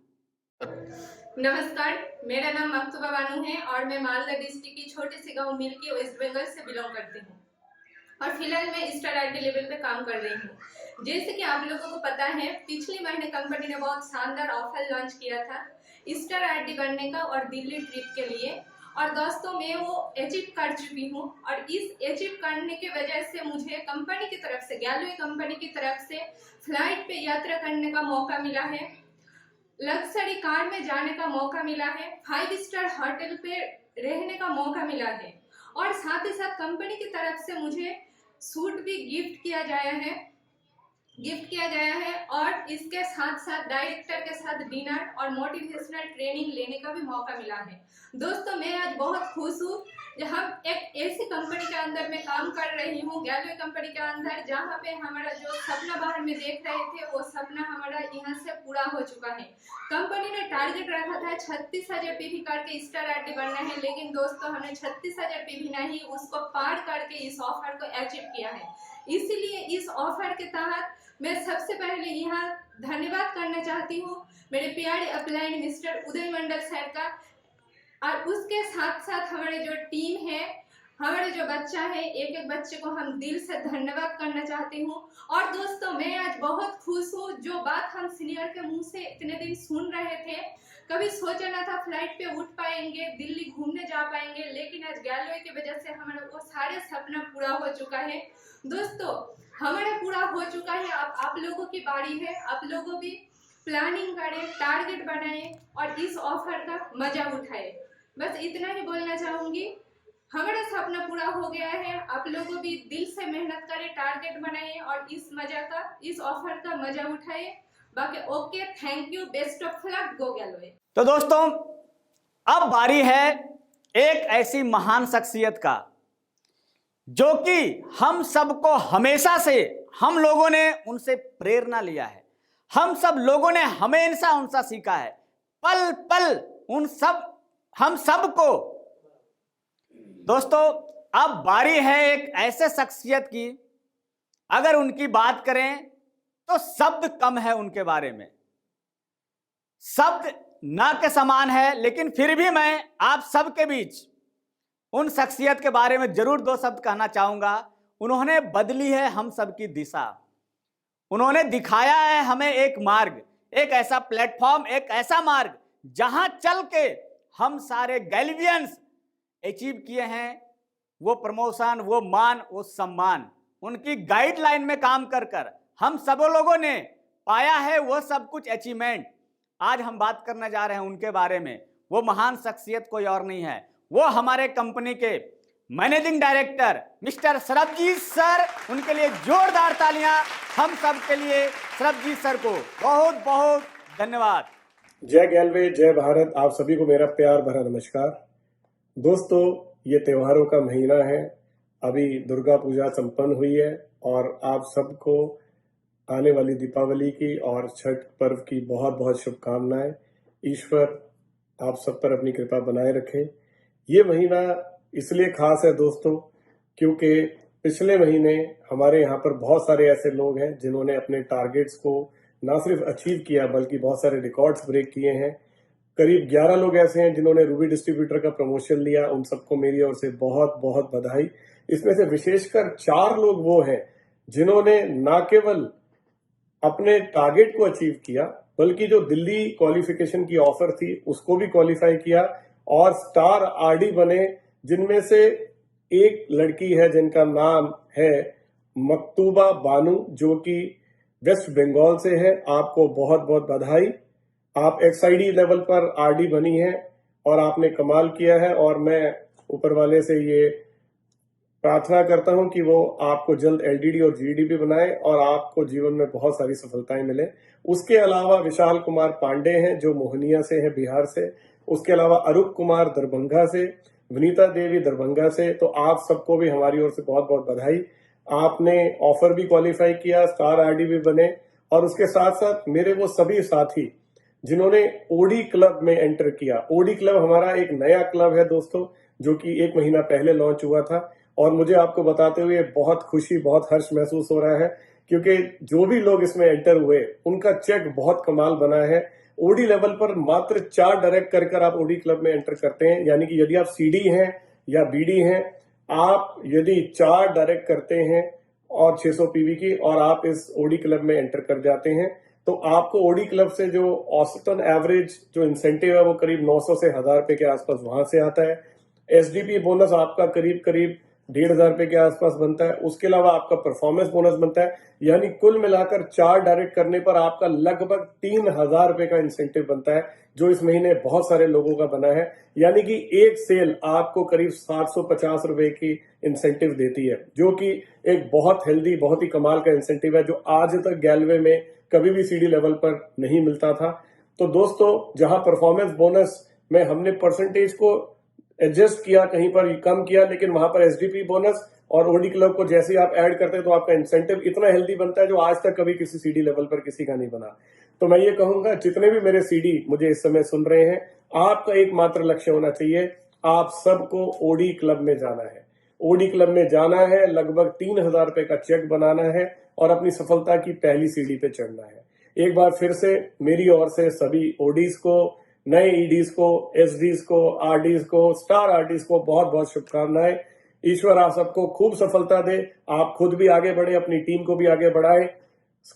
Speaker 2: नमस्कार, मेरा नाम मकतूबा बानू है और मैं मालदा डिस्ट्रिक्ट की छोटे से गांव मिल्की वेस्ट बंगाल से बिलोंग करती हूँ और फिलहाल मैं स्टार आरडी लेवल पे काम कर रही हूँ। जैसे कि आप लोगों को पता है, पिछले महीने कंपनी ने बहुत शानदार ऑफर लॉन्च किया था स्टार आरडी बनने का और दिल्ली ट्रिप के लिए, और दोस्तों मैं वो अचीव कर चुकी हूँ। और इस अचीव करने की वजह से मुझे कंपनी की तरफ से, गैलवे कंपनी की तरफ से फ्लाइट पे यात्रा करने का मौका मिला है, लग्जरी कार में जाने का मौका मिला है, 5 स्टार होटल पे रहने का मौका मिला है, और साथ ही साथ कंपनी की तरफ से मुझे सूट भी गिफ्ट किया गया है। गिफ्ट किया गया है और इसके साथ साथ डायरेक्टर के साथ डिनर और मोटिवेशनल ट्रेनिंग लेने का भी मौका मिला है। दोस्तों मैं आज बहुत खुश हूँ जब हम एक ऐसी कंपनी के अंदर में काम कर रही हूँ, गैलवे कंपनी के अंदर, जहाँ पे हमारा जो सपना बाहर में देख रहे थे वो सपना हमारा यहाँ से पूरा हो चुका है। कंपनी ने टारगेट रखा था 36,000 पीवी करके स्टार आईडी बनना है, लेकिन दोस्तों हमने 36,000 पीवी नहीं, उसको पार करके इस ऑफर को अचीव किया है। इसीलिए इस ऑफर के तहत मैं सबसे पहले यहाँ धन्यवाद करना चाहती हूँ मेरे प्यारे अपलाइन मिस्टर उदय मंडल सर का, और उसके साथ साथ हमारे जो टीम है, हमारे जो बच्चा है, एक एक बच्चे को हम दिल से धन्यवाद करना चाहती हूँ। और दोस्तों मैं आज बहुत खुश हूँ, जो बात हम सीनियर के मुंह से इतने दिन सुन रहे थे, कभी सोचा ना था फ्लाइट पे उठ पाएंगे, दिल्ली घूमने जा पाएंगे, लेकिन आज गैलवे की वजह से हमारा वो सारे सपना पूरा हो चुका है। दोस्तों हमारा पूरा हो चुका है, अब आप लोगों की बारी है, आप लोगों भी प्लानिंग करें, टारगेट बनाएं और इस ऑफर का मजा उठाएं। बस इतना ही बोलना चाहूंगी, हमारा सपना पूरा हो गया है, आप लोगों भी दिल से मेहनत करें, टारगेट बनाएं और इस ऑफर का मजा उठाएं। बाकी okay, thank you, best of luck, go Galway.
Speaker 1: तो दोस्तों अब बारी है एक ऐसी महान शख्सियत का जो कि हम सबको हमेशा से हम लोगों ने उनसे प्रेरणा लिया है, हम सब लोगों ने हमेशा उनसे सीखा है, पल पल हम सबको। दोस्तों अब बारी है एक ऐसे शख्सियत की, अगर उनकी बात करें तो शब्द कम है उनके बारे में, शब्द ना के समान है, लेकिन फिर भी मैं आप सबके बीच उन शख्सियत के बारे में जरूर दो शब्द कहना चाहूंगा। उन्होंने बदली है हम सबकी दिशा, उन्होंने दिखाया है हमें एक मार्ग, एक ऐसा प्लेटफॉर्म, एक ऐसा मार्ग जहां चल के हम सारे गैल्वियंस अचीव किए हैं वो प्रमोशन, वो मान, वो सम्मान। उनकी गाइडलाइन में काम कर कर हम सब लोगों ने पाया है वो सब कुछ अचीवमेंट। आज हम बात करने जा रहे हैं उनके बारे में। वो महान शख्सियत कोई और नहीं है, वो हमारे कंपनी के managing director mister Sarabjit sir. उनके लिए जोरदार तालियां हम सब के लिए सरबजीत सर को बहुत बहुत धन्यवाद।
Speaker 5: जय गैलवे, जय भारत। आप सभी को मेरा प्यार भरा नमस्कार। दोस्तों ये त्योहारों का महीना है, अभी दुर्गा पूजा संपन्न हुई है और आप सबको आने वाली दीपावली की और छठ पर्व की बहुत बहुत शुभकामनाएं। ईश्वर आप सब पर अपनी कृपा बनाए रखे। ये महीना इसलिए खास है दोस्तों क्योंकि पिछले महीने हमारे यहाँ पर बहुत सारे ऐसे लोग हैं जिन्होंने अपने टारगेट्स को ना सिर्फ अचीव किया बल्कि बहुत सारे रिकॉर्ड्स ब्रेक किए हैं। करीब 11 लोग ऐसे हैं जिन्होंने रूबी डिस्ट्रीब्यूटर का प्रमोशन लिया, उन सबको मेरी ओर से बहुत बहुत बधाई। इसमें से विशेषकर 4 लोग वो हैं जिन्होंने ना केवल अपने टारगेट को अचीव किया बल्कि जो दिल्ली क्वालिफिकेशन की ऑफर थी उसको भी क्वालिफाई किया और स्टार आरडी बने, जिनमें से एक लड़की है जिनका नाम है मकतूबा बानू, जो कि वेस्ट बंगाल से है। आपको बहुत बहुत बधाई, आप एक्सआईडी लेवल पर आरडी बनी है और आपने कमाल किया है। और मैं ऊपर वाले से ये प्रार्थना करता हूं कि वो आपको जल्द एलडीडी और जीडी भी बनाए और आपको जीवन में बहुत सारी सफलताएं मिले। उसके अलावा विशाल कुमार पांडे हैं जो मोहनिया से हैं, बिहार से। उसके अलावा अरूप कुमार दरभंगा से, वनीता देवी दरभंगा से। तो आप सबको भी हमारी ओर से बहुत बहुत बधाई। आपने ऑफर भी क्वालिफाई किया, स्टार आरडी भी बने। और उसके साथ साथ मेरे वो सभी साथी जिन्होंने ओडी क्लब में एंटर किया। ओडी क्लब हमारा एक नया क्लब है दोस्तों, जो कि 1 महीना पहले लॉन्च हुआ था और मुझे आपको बताते हुए बहुत खुशी, बहुत हर्ष महसूस हो रहा है क्योंकि जो भी लोग इसमें एंटर हुए उनका चेक बहुत कमाल बना है। ओडी लेवल पर मात्र 4 डायरेक्ट कर आप ओडी क्लब में एंटर करते हैं, यानी कि यदि आप सीडी हैं या बीडी हैं, आप यदि 4 डायरेक्ट करते हैं और 600 पीवी की और आप इस ओडी क्लब में एंटर कर जाते हैं तो आपको ओडी क्लब से जो औसतन एवरेज जो इंसेंटिव है वो करीब 900 से 1000 रुपए के आसपास वहां से आता है। एसडीपी बोनस आपका करीब ₹1,500 के आसपास बनता है। उसके अलावा आपका परफॉर्मेंस बोनस बनता है, यानी कुल मिलाकर 4 डायरेक्ट करने पर आपका लगभग ₹3,000 का इंसेंटिव बनता है, जो इस महीने बहुत सारे लोगों का बना है। यानी कि एक सेल आपको करीब ₹750 की इंसेंटिव देती है, जो कि एक बहुत हेल्दी, बहुत ही कमाल का इंसेंटिव है, जो आज तक गैलवे में कभी भी सीडी लेवल पर नहीं मिलता था। तो दोस्तों, जहां परफॉर्मेंस बोनस में हमने परसेंटेज को एडजस्ट किया, कहीं पर कम किया, लेकिन वहां पर एसडीपी बोनस और ओडी क्लब को जैसे ही आप ऐड करते हैं तो आपका इंसेंटिव इतना हेल्दी बनता है, जो आज तक कभी किसी सीडी लेवल पर किसी का नहीं बना। तो मैं ये कहूंगा, जितने भी मेरे सीडी मुझे इस समय सुन रहे हैं, आपका एकमात्र लक्ष्य होना चाहिए, आप सबको ओडी क्लब में जाना है। ओडी क्लब में जाना है, लगभग ₹3,000 का चेक बनाना है और अपनी सफलता की पहली सीढ़ी पे चढ़ना है। एक बार फिर से मेरी ओर से सभी ओडीज को, नए ईडीज को, एसडीज को, आरडीज को, स्टार आरडीज को बहुत बहुत शुभकामनाएं। ईश्वर आप सबको खूब सफलता दे, आप खुद भी आगे बढ़े, अपनी टीम को भी आगे बढ़ाएं,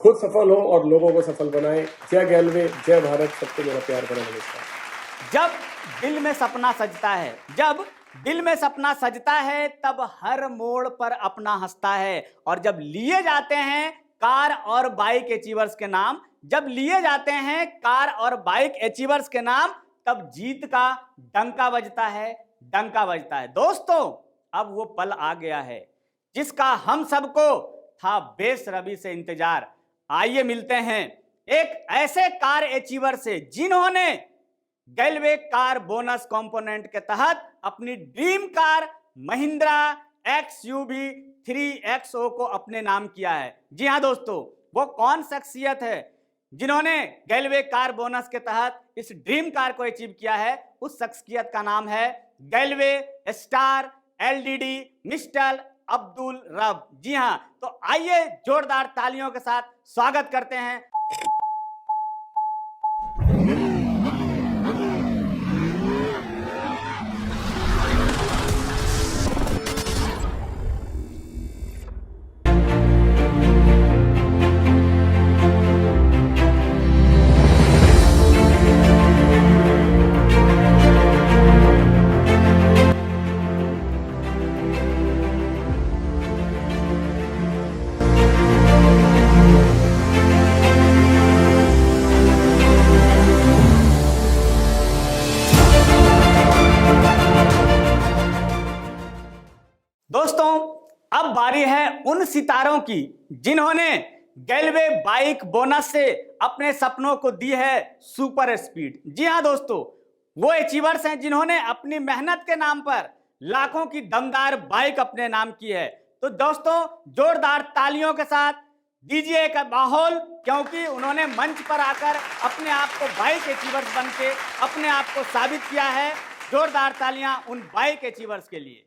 Speaker 5: खुद सफल हो और लोगों को सफल बनाएं। जय गैलवे, जय भारत, सबको मेरा प्यार भरा नमस्कार।
Speaker 1: जब दिल में सपना सजता है, जब दिल में सपना सजता है, तब हर मोड़ पर अपना हंसता है। और जब लिए जाते हैं कार और बाइक अचीवर्स के नाम, जब लिए जाते हैं कार और बाइक अचीवर्स के नाम, तब जीत का डंका बजता है, डंका बजता है। दोस्तों, अब वो पल आ गया है जिसका हम सबको था बेसब्री से इंतजार। आइए मिलते हैं एक ऐसे कार अचीवर से जिन्होंने गैलवे कार बोनस कंपोनेंट के तहत अपनी dream car Mahindra XUV 3XO को अपने नाम किया है। जी हां दोस्तों, वो कौन शख्सियत है जिन्होंने गैलवे कार बोनस के तहत इस ड्रीम कार को अचीव किया है? उस शख्सियत का नाम है गैलवे स्टार LDD मिस्टर अब्दुल रब। जी हां, तो आइए जोरदार तालियों के साथ स्वागत करते हैं। दोस्तों, अब बारी है उन सितारों की जिन्होंने गैलवे बाइक बोनस से अपने सपनों को दी है सुपर स्पीड। जी हां दोस्तों, वो अचीवर्स हैं जिन्होंने अपनी मेहनत के नाम पर लाखों की दमदार बाइक अपने नाम की है। तो दोस्तों, जोरदार तालियों के साथ दीजिए एक माहौल, क्योंकि उन्होंने मंच पर आकर अपने आप को बाइक अचीवर्स बन के अपने आप को साबित किया है। जोरदार तालियां उन बाइक अचीवर्स के लिए।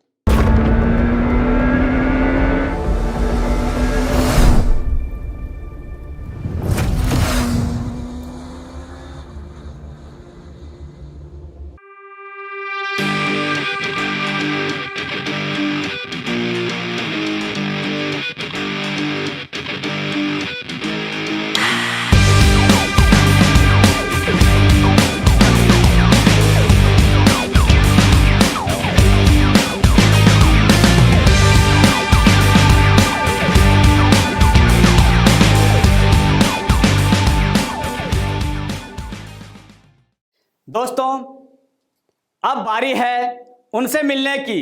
Speaker 1: दोस्तों, अब बारी है उनसे मिलने की।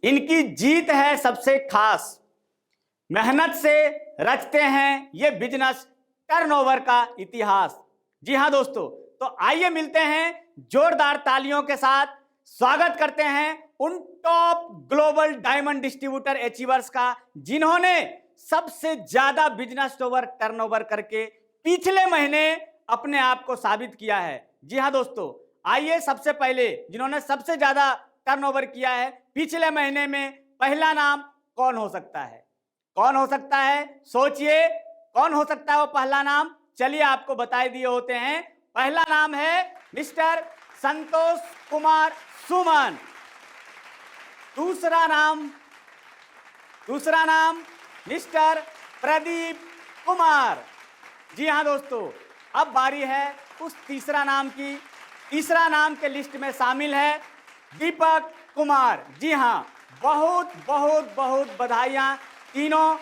Speaker 1: इनकी जीत है सबसे खास, मेहनत से रचते हैं ये बिजनेस टर्नओवर का इतिहास। जी हां दोस्तों, तो आइए मिलते हैं जोरदार तालियों के साथ, स्वागत करते हैं उन top global diamond distributor achievers का जिन्होंने सबसे ज्यादा बिजनेस टर्नओवर करके पिछले महीने अपने आप को साबित किया है। जी हां दोस्तों, आइए सबसे पहले जिन्होंने सबसे ज्यादा टर्नओवर किया है पिछले महीने में, पहला नाम कौन हो सकता है? कौन हो सकता है? सोचिए, कौन हो सकता है वो पहला नाम? चलिए आपको बता दिए होते हैं। पहला नाम है मिस्टर संतोष कुमार सुमन। दूसरा नाम मिस्टर प्रदीप कुमार। जी हां दोस्तों, अब बारी है उस तीसरा नाम की। तीसरा नाम के लिस्ट में शामिल है दीपक कुमार। जी हां, बहुत बहुत बहुत बधाइयां तीनों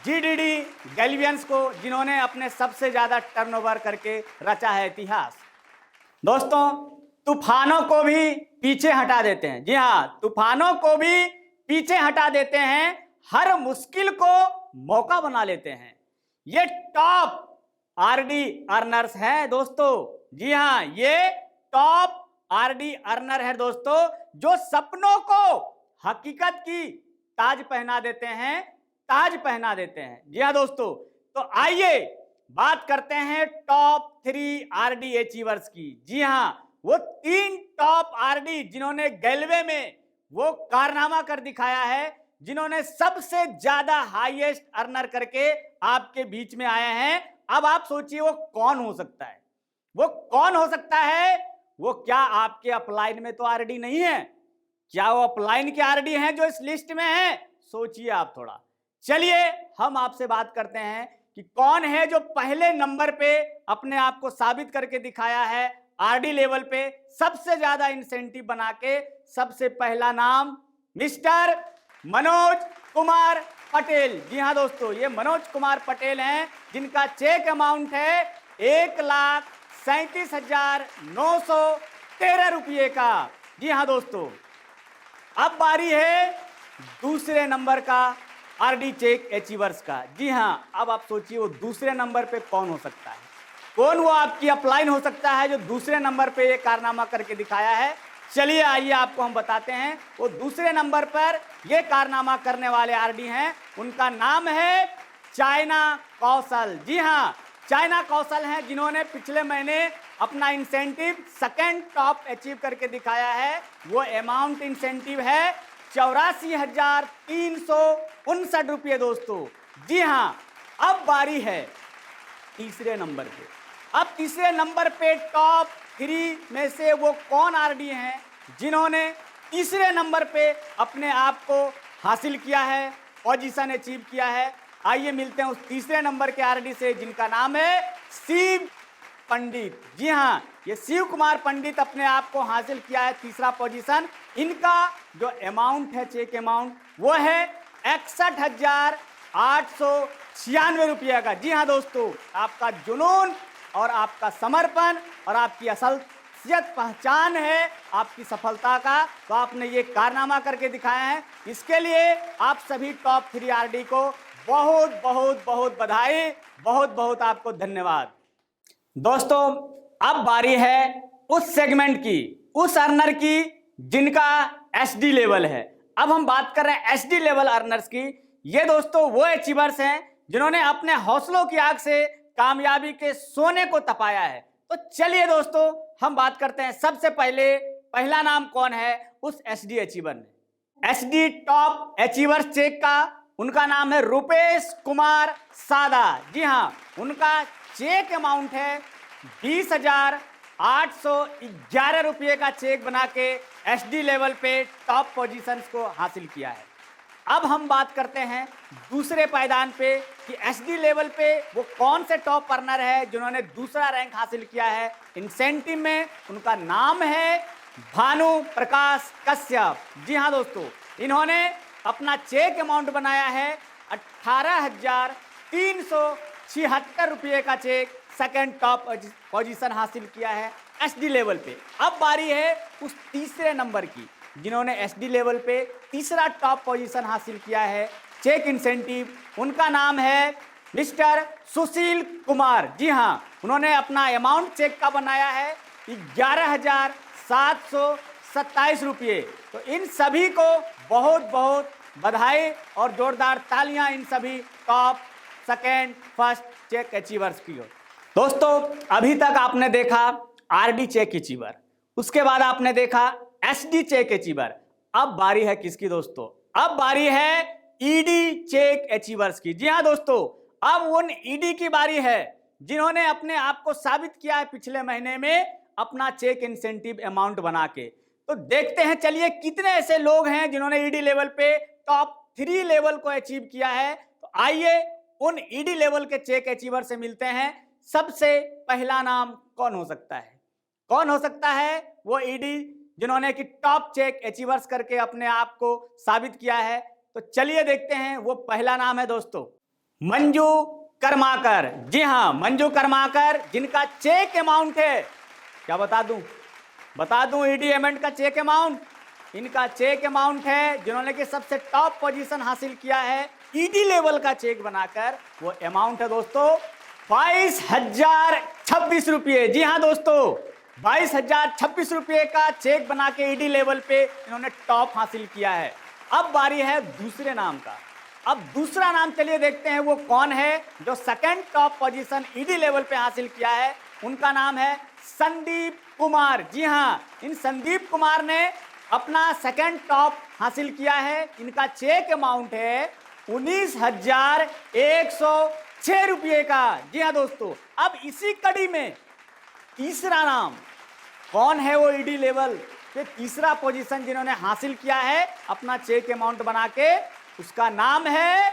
Speaker 1: जीडीडी गैल्वियंस को, जिन्होंने अपने सबसे ज्यादा टर्नओवर करके रचा है इतिहास। दोस्तों, तूफानों को भी पीछे हटा देते हैं। जी हाँ, तूफानों को भी पीछे हटा देते हैं, हर मुश्किल को मौका बना लेते हैं। ये टॉप आरडी अर्नर्स हैं दोस्तों। जी हाँ, ये टॉप आरडी अर्नर है दोस्तों, जो सपनों को हकीकत की ताज पहना देते हैं, ताज पहना देते हैं। जी हाँ दोस्तों, तो आइए बात करते हैं टॉप 3 आरडी अचीवर्स की। जी हाँ, वो 3 टॉप आरडी जिन्होंने गैल्वे में वो कारनामा कर दिखाया है, जिन्होंने सबसे ज्यादा हाईएस्ट अर्नर करके आपके बीच में आए हैं। अब आप सोचिए वो कौन हो सकता है, वो कौन हो सकता है। वो क्या आपके अपलाइन में तो आरडी नहीं है? क्या वो अपलाइन के आरडी हैं जो इस लिस्ट में हैं? सोचिए आप थोड़ा। चलिए हम आपसे बात करते हैं कि कौन है जो पहले नंबर पे अपने आप को साबित करके दिखाया है आरडी लेवल पे, सबसे ज्यादा इंसेंटिव बना के। सबसे पहला नाम मिस्टर मनोज कुमार पटेल। जी हाँ दोस्तों, ये मनोज कुमार पटेल हैं, जिनका चेक अमाउंट है 1,37,913 रुपये का। जी हाँ दोस्तों, अब बारी है दूसरे नंबर का आरडी चेक अचीवर्स का। जी हाँ, अब आप सोचिए वो दूसरे नंबर पे कौन हो सकता है, कौन वो आपकी अपलाइन हो सकता है जो दूसरे नंबर पे ये कारनामा करके दिखाया है। चलिए आइए आपको हम बताते हैं वो दूसरे नंबर पर ये कारनामा करने वाले आरडी हैं। उनका नाम है चाइना कौशल। जी हाँ, चाइना कौशल हैं, जिन्होंने पिछले महीने अपना इंसेंटिव सेकंड टॉप अचीव करके दिखाया है। वो अमाउंट इंसेंटिव है 84,359 रुपये दोस्तों। जी हाँ, अब बारी है तीसरे नंबर पे। अब तीसरे नंबर पे टॉप 3 में से वो कौन आरडी हैं जिन्होंने तीसरे नंबर पे अपने आप को हासिल किया है, पोजीशन अचीव किया है। आइए मिलते हैं उस तीसरे नंबर के आरडी से, जिनका नाम है शिव पंडित। जी हाँ, ये शिव कुमार पंडित अपने आप को हासिल किया है तीसरा पोजीशन। इनका जो अमाउंट है, चेक अमाउंट, वो है 61,896 रुपये का। जी हाँ दोस्तों, आपका जुनून और आपका समर्पण और आपकी असलियत पहचान है आपकी सफलता का, तो आपने ये कारनामा करके दिखाया है। इसके लिए आप सभी टॉप 3 आरडी को बहुत बहुत बहुत बधाई, बहुत बहुत आपको धन्यवाद। दोस्तों, अब बारी है उस सेगमेंट की, उस अर्नर की जिनका एसडी लेवल है। अब हम बात कर रहे हैं एसडी लेवल अर्नर्स की। ये दोस्तों वो अचीवर्स हैं जिन्होंने अपने हौसलों की आग से कामयाबी के सोने को तपाया है। तो चलिए दोस्तों हम बात करते हैं। सबसे पहले पहला नाम कौन है उस एसडी अचीवर में, एसडी टॉप अचीवर्स चेक का। उनका नाम है रुपेश कुमार सादा। जी हाँ, उनका चेक अमाउंट है 20,811 रुपये का चेक बना के एसडी लेवल पे टॉप पोजीशंस को हासिल किया है। अब हम बात करते हैं दूसरे पायदान पे कि एसडी लेवल पे वो कौन से टॉप अर्नर है जिन्होंने दूसरा रैंक हासिल किया है इंसेंटिव में। उनका नाम है भानु प्रकाश कश्यप। जी हाँ दोस्तों, इन्होंने अपना चेक अमाउंट बनाया है 18,376 रुपये का चेक, सेकंड टॉप पोजीशन हासिल किया है एसडी लेवल पे। अब बारी है उस तीसरे नंबर की जिन्होंने एसडी लेवल पे तीसरा टॉप पोजीशन हासिल किया है चेक इंसेंटिव। उनका नाम है मिस्टर सुशील कुमार। जी हाँ, उन्होंने अपना अमाउंट चेक का बनाया है 11,727 रुपये। तो इन सभी को बहुत बहुत बधाई और जोरदार तालियां इन सभी top second first cheque achievers की हो। दोस्तों, अभी तक आपने देखा आरडी चेक अचीवर, उसके बाद आपने देखा एसडी चेक अचीवर। अब बारी है किसकी दोस्तों? अब बारी है ईडी चेक अचीवर्स की। जी हाँ दोस्तों, अब उन ईडी की बारी है जिन्होंने अपने आप को साबित किया है पिछले महीने में अपना चेक इंसेंटिव अमाउंट बना के। तो देखते हैं, चलिए कितने ऐसे लोग हैं जिन्होंने ईडी लेवल पे टॉप 3 लेवल को अचीव किया है। तो आइए उन ईडी लेवल के चेक अचीवर से मिलते हैं। सबसे पहला नाम कौन हो सकता है? कौन हो सकता है वो ईडी जिन्होंने कि टॉप चेक अचीवर्स करके अपने आप को साबित किया है। तो चलिए देखते हैं, वो पहला नाम है दोस्तों मंजू कर्माकर। जी हाँ, मंजू कर्माकर, जिनका चेक अमाउंट है, क्या बता दूं ईडी एमेंट का चेक अमाउंट। इनका चेक अमाउंट है, जिन्होंने कि सबसे टॉप पोजीशन हासिल किया है ईडी लेवल का चेक बनाकर, वो अमाउंट है दोस्तों 22,026 रुपये। जी हाँ दोस्तों, 22,026 रुपये का चेक बना के ईडी लेवल पे इन्होंने टॉप हासिल किया है। अब बारी है दूसरे नाम का। अब दूसरा नाम चलिए देखते हैं, वो कौन है जो second top position ED level पे हासिल किया है। उनका नाम है संदीप कुमार। जी हाँ, इन संदीप कुमार ने अपना सेकंड टॉप हासिल किया है। इनका चेक अमाउंट है 19,106 रुपये का। जी हाँ दोस्तों, अब इसी कड़ी में तीसरा नाम कौन है, वो ईडी लेवल पे तीसरा पोजीशन जिन्होंने हासिल किया है अपना चेक अमाउंट बना के, उसका नाम है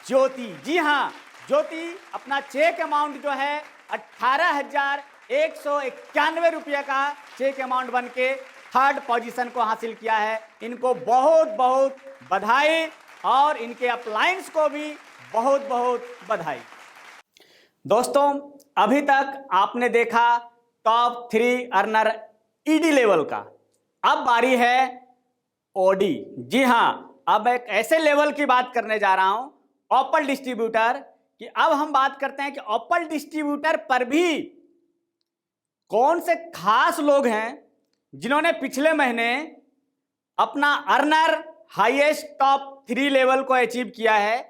Speaker 1: ज्योति। जी हाँ, ज्योति अपना चेक अमाउंट जो है 18,191 रुपये का चेक अमाउंट बन के थर्ड पोजीशन को हासिल किया है। इनको बहुत बहुत बधाई और इनके अपलाइंस को भी बहुत बहुत बधाई। दोस्तों, अभी तक आपने देखा टॉप 3 अर्नर ईडी लेवल का। अब बारी है ओडी। जी हाँ, अब एक ऐसे लेवल की बात करने जा रहा हूं, ओपल डिस्ट्रीब्यूटर की। अब हम बात करते हैं कि ओपल डिस्ट्रीब्यूटर पर भी कौन से खास लोग हैं जिन्होंने पिछले महीने अपना अर्नर हाईएस्ट टॉप 3 लेवल को अचीव किया है।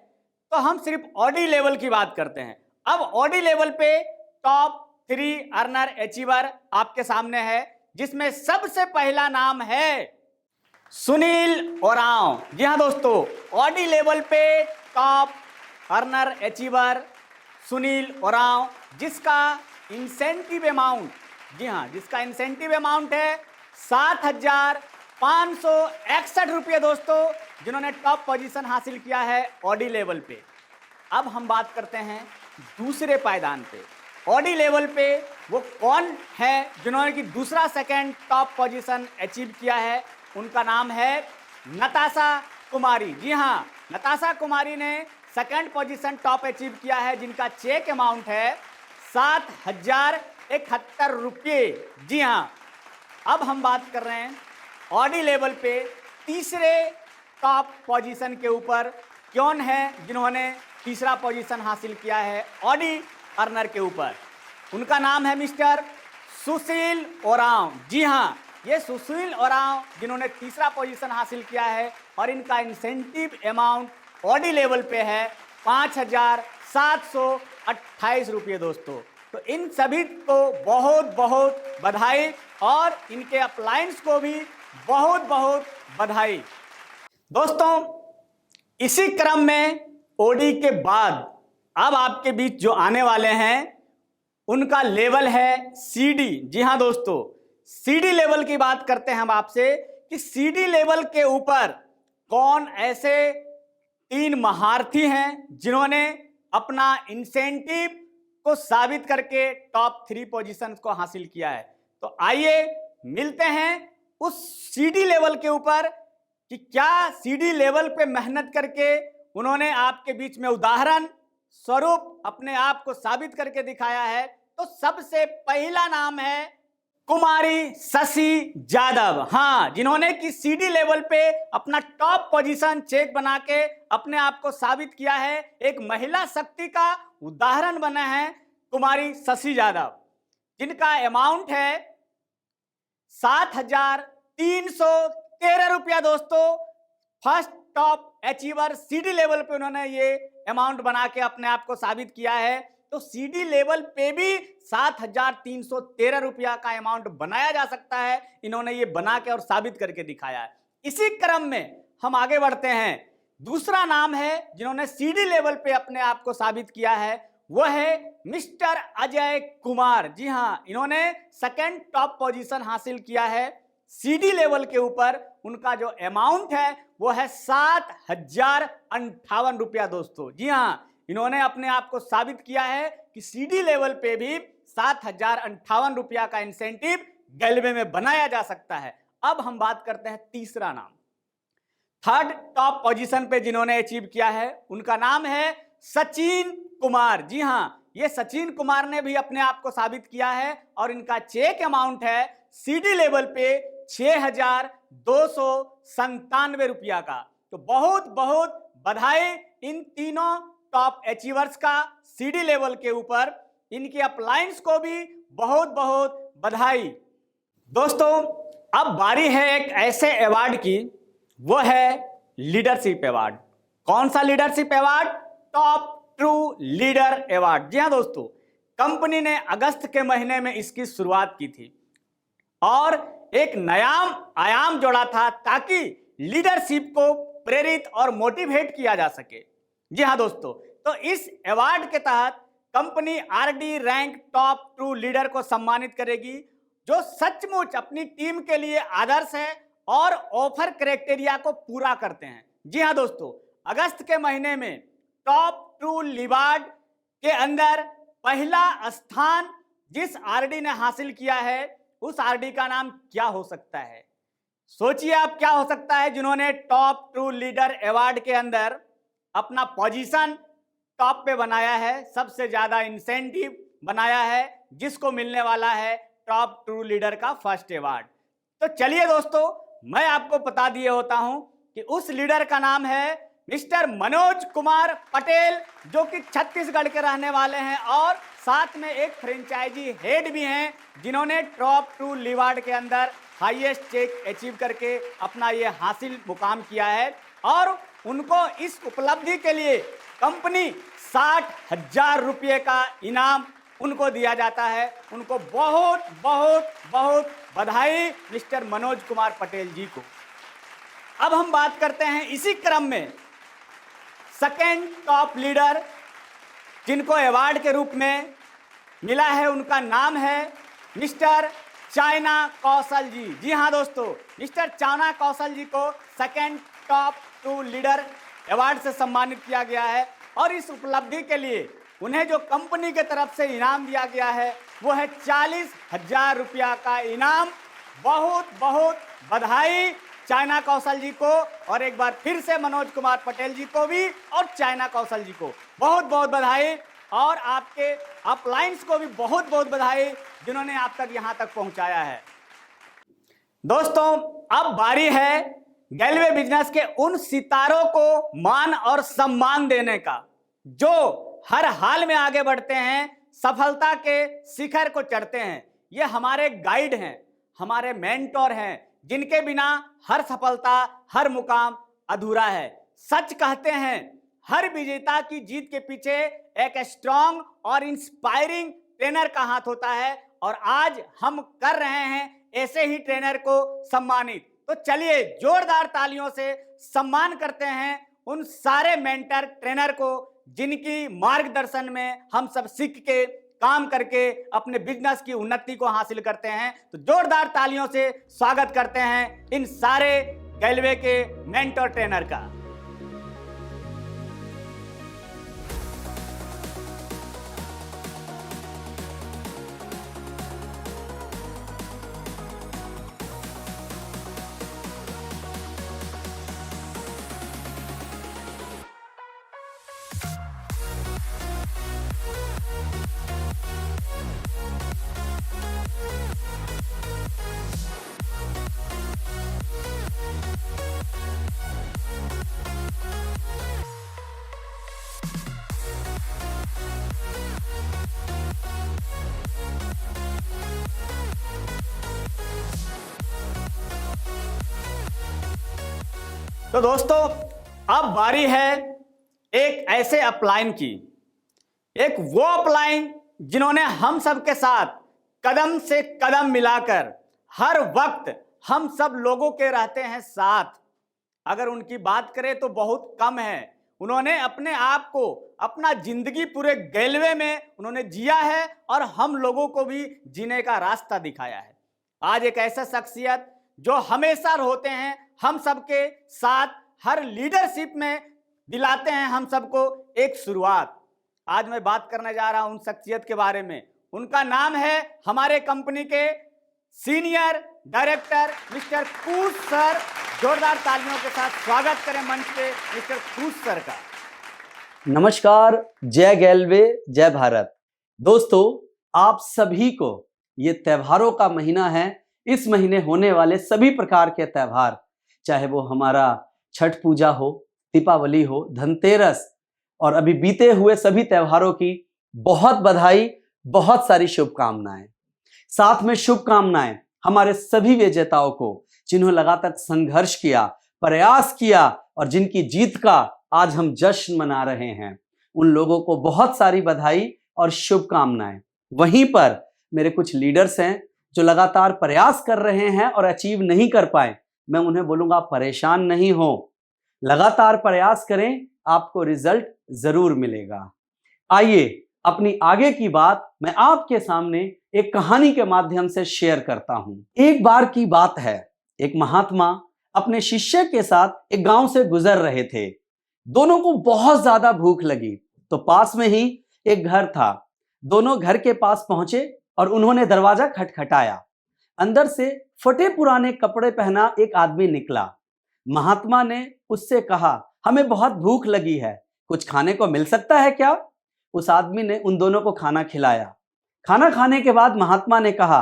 Speaker 1: तो हम सिर्फ ओडी लेवल की बात करते हैं। अब ओडी लेवल पे टॉप 3 अर्नर अचीवर आपके सामने है, जिसमें सबसे पहला नाम है सुनील ओरांव। जी हाँ दोस्तों, ओडी लेवल पे top earner achiever Sunil Oram, जिसका इंसेंटिव अमाउंट, जी हाँ, जिसका इंसेंटिव अमाउंट है 7,561 रुपये दोस्तों, जिन्होंने टॉप पोजीशन हासिल किया है ओडी लेवल पे। अब हम बात करते हैं दूसरे पायदान पे। ओडी लेवल पे वो कौन है जिन्होंने कि दूसरा सेकंड टॉप पोजीशन अचीव किया है। उनका नाम है नताशा कुमारी। जी हाँ, नताशा कुमारी ने सेकंड पोजीशन टॉप अचीव किया है, जिनका चेक अमाउंट है 7,071 रुपये। जी हाँ, अब हम बात कर रहे हैं ओडी लेवल पे तीसरे टॉप पोजीशन के ऊपर कौन है जिन्होंने तीसरा पोजीशन हासिल किया है ओडी अर्नर के ऊपर। उनका नाम है मिस्टर सुशील ओरांव। जी हाँ, ये सुशील ओरांव जिन्होंने तीसरा पोजीशन हासिल किया है और इनका इंसेंटिव अमाउंट ओडी लेवल पे है 5,728 रुपये दोस्तों। तो इन सभी को बहुत बहुत बधाई और इनके अपलाइंस को भी बहुत बहुत बधाई। दोस्तों, इसी क्रम में ओडी के बाद अब आपके बीच जो आने वाले हैं उनका लेवल है सीडी। जी हाँ दोस्तों, सीडी लेवल की बात करते हैं हम आपसे कि सीडी लेवल के ऊपर कौन ऐसे 3 महारथी हैं जिन्होंने अपना इंसेंटिव को साबित करके टॉप 3 पोजीशंस को हासिल किया है। तो आइए मिलते हैं उस सीडी लेवल के ऊपर कि क्या सीडी लेवल पे मेहनत करके उन्होंने आपके बीच में उदाहरण स्वरूप अपने आप को साबित करके दिखाया है। तो सबसे पहला नाम है कुमारी शशि यादव। हाँ, जिन्होंने कि सीडी लेवल पे अपना टॉप पोजीशन चेक बना के अपने आप को साबित किया है। एक महिला शक्ति का उदाहरण बना है कुमारी शशि यादव, जिनका अमाउंट है 7,313 रुपया दोस्तों। First top achiever CD level पे उन्होंने ये अमाउंट बना के अपने आप को साबित किया है। तो सीडी लेवल पे भी 7,313 रुपया का अमाउंट बनाया जा सकता है। इन्होंने ये बना के और साबित करके दिखाया है। इसी क्रम में हम आगे बढ़ते हैं। दूसरा नाम है जिन्होंने सीडी लेवल पे अपने आप को साबित किया है, वह है मिस्टर अजय कुमार। जी हाँ, इन्होंने सेकंड टॉप पोजीशन हासिल किया है सीडी लेवल के ऊपर। उनका जो अमाउंट है वो है 7,058 रुपया दोस्तों। जी हाँ, इन्होंने अपने आप को साबित किया है कि सीडी लेवल पे भी 7,058 रुपया का इंसेंटिव गैलवे में बनाया जा सकता है। अब हम बात करते हैं तीसरा नाम। थर्ड टॉप पोजीशन पे जिन्होंने अचीव किया है उनका नाम है सचिन कुमार। जी हाँ, ये सचिन कुमार ने भी अपने आप को साबित किया है और इनका चेक अमाउंट है सीडी लेवल पे 6,297 रुपया का। तो बहुत बहुत बधाई इन तीनों टॉप अचीवर्स का सीडी लेवल के ऊपर। इनके अपलाइंस को भी बहुत बहुत बधाई। दोस्तों, अब बारी है एक ऐसे अवार्ड की, वो है लीडरशिप अवार्ड। कौन सा leadership award? Top true leader award. जी हाँ दोस्तों, कंपनी ने अगस्त के महीने में इसकी शुरुआत की थी और एक नया आयाम जोड़ा था ताकि लीडरशिप को प्रेरित और मोटिवेट किया जा सके। जी हाँ दोस्तों, तो इस अवार्ड के तहत company RD rank top true leader को सम्मानित करेगी जो सचमुच अपनी टीम के लिए आदर्श है और ऑफर क्राइटेरिया को पूरा करते हैं। जी हाँ दोस्तों, अगस्त के महीने में टॉप ट्रू लीडर के अंदर पहला स्थान जिस आरडी ने हासिल किया है उस आरडी का नाम क्या हो सकता है? सोचिए आप, क्या हो सकता है जिन्होंने टॉप ट्रू लीडर अवार्ड के अंदर अपना पोजीशन टॉप पे बनाया है, सबसे ज्यादा इंसेंटिव बनाया है, जिसको मिलने वाला है टॉप ट्रू लीडर का फर्स्ट अवार्ड। तो चलिए दोस्तों, मैं आपको बता दिए होता हूं कि उस लीडर का नाम है मिस्टर मनोज कुमार पटेल, जो कि छत्तीसगढ़ के रहने वाले हैं और साथ में एक फ्रेंचाइजी हेड भी हैं जिन्होंने टॉप ट्रू लीडर के अंदर हाईएस्ट चेक अचीव करके अपना ये हासिल मुकाम किया है। और उनको इस उपलब्धि के लिए कंपनी 60,000 रुपये का इनाम उनको दिया जाता है। उनको बहुत बहुत बहुत बधाई मिस्टर मनोज कुमार पटेल जी को। अब हम बात करते हैं इसी क्रम में सेकेंड टॉप लीडर जिनको अवार्ड के रूप में मिला है, उनका नाम है मिस्टर चाइना कौशल जी। जी हाँ दोस्तों, मिस्टर चाइना कौशल जी को second top true leader award से सम्मानित किया गया है और इस उपलब्धि के लिए उन्हें जो कंपनी के तरफ से इनाम दिया गया है वो है 40,000 रुपया का इनाम। बहुत बहुत बधाई चाइना कौशल जी को, और एक बार फिर से मनोज कुमार पटेल जी को भी और चाइना कौशल जी को बहुत बहुत बधाई, और आपके अपलाइंस को भी बहुत बहुत बधाई जिन्होंने आप तक यहां तक पहुंचाया है। दोस्तों, अब बारी है गैलवे बिजनेस के उन सितारों को मान और सम्मान देने का जो हर हाल में आगे बढ़ते हैं, सफलता के शिखर को चढ़ते हैं। ये हमारे गाइड हैं, हमारे मेंटोर हैं, जिनके बिना हर सफलता, हर मुकाम अधूरा है। सच कहते हैं, हर विजेता की जीत के पीछे एक स्ट्रॉन्ग और इंस्पायरिंग ट्रेनर का हाथ होता है, और आज हम कर रहे हैं ऐसे ही ट्रेनर को सम्मानित। तो चलिए जोरदार तालियों से सम्मान करते हैं उन सारे मेंटर ट्रेनर को जिनकी मार्गदर्शन में हम सब सीख के काम करके अपने बिजनेस की उन्नति को हासिल करते हैं। तो जोरदार तालियों से स्वागत करते हैं इन सारे गैलवे के मेंटर ट्रेनर का। तो दोस्तों, अब बारी है एक ऐसे अपलाइन की, एक वो अपलाइन जिन्होंने हम सब के साथ कदम से कदम मिलाकर हर वक्त हम सब लोगों के रहते हैं साथ। अगर उनकी बात करें तो बहुत कम है। उन्होंने अपने आप को, अपना जिंदगी पूरे गैलवे में उन्होंने जिया है और हम लोगों को भी जीने का रास्ता दिखाया है। आज एक ऐसा शख्सियत जो हमेशा होते हैं हम सबके साथ, हर लीडरशिप में दिलाते हैं हम सबको एक शुरुआत। आज मैं बात करने जा रहा हूं उन शख्सियत के बारे में। उनका नाम है हमारे कंपनी के सीनियर डायरेक्टर मिस्टर कूस सर। जोरदार तालियों के साथ स्वागत करें मंच पे मिस्टर कूस सर का।
Speaker 6: नमस्कार, जय गैलवे, जय भारत। दोस्तों, आप सभी को ये त्योहारों का महीना है। इस महीने होने वाले सभी प्रकार के त्योहार, चाहे वो हमारा छठ पूजा हो, दीपावली हो, धनतेरस और अभी बीते हुए सभी त्योहारों की बहुत बधाई, बहुत सारी शुभकामनाएं। साथ में शुभकामनाएं हमारे सभी विजेताओं को, जिन्होंने लगातार संघर्ष किया, प्रयास किया और जिनकी जीत का आज हम जश्न मना रहे हैं। उन लोगों को बहुत सारी बधाई और शुभकामनाएं। वहीं पर मेरे कुछ लीडर्स हैं जो लगातार प्रयास कर रहे हैं और अचीव नहीं कर पाए। मैं उन्हें बोलूंगा परेशान नहीं हो, लगातार प्रयास करें, आपको रिजल्ट जरूर मिलेगा। आइए अपनी आगे की बात मैं आपके सामने एक कहानी के माध्यम से शेयर करता हूं। एक बार की बात है, एक महात्मा अपने शिष्य के साथ एक गांव से गुजर रहे थे। दोनों को बहुत ज्यादा भूख लगी तो पास में ही एक घर था। दोनों घर के पास पहुंचे और उन्होंने दरवाजा खटखटाया। अंदर से फटे पुराने कपड़े पहना एक आदमी निकला। महात्मा ने उससे कहा, हमें बहुत भूख लगी है, कुछ खाने को मिल सकता है क्या? उस आदमी ने उन दोनों को खाना खिलाया। खाना खाने के बाद महात्मा ने कहा,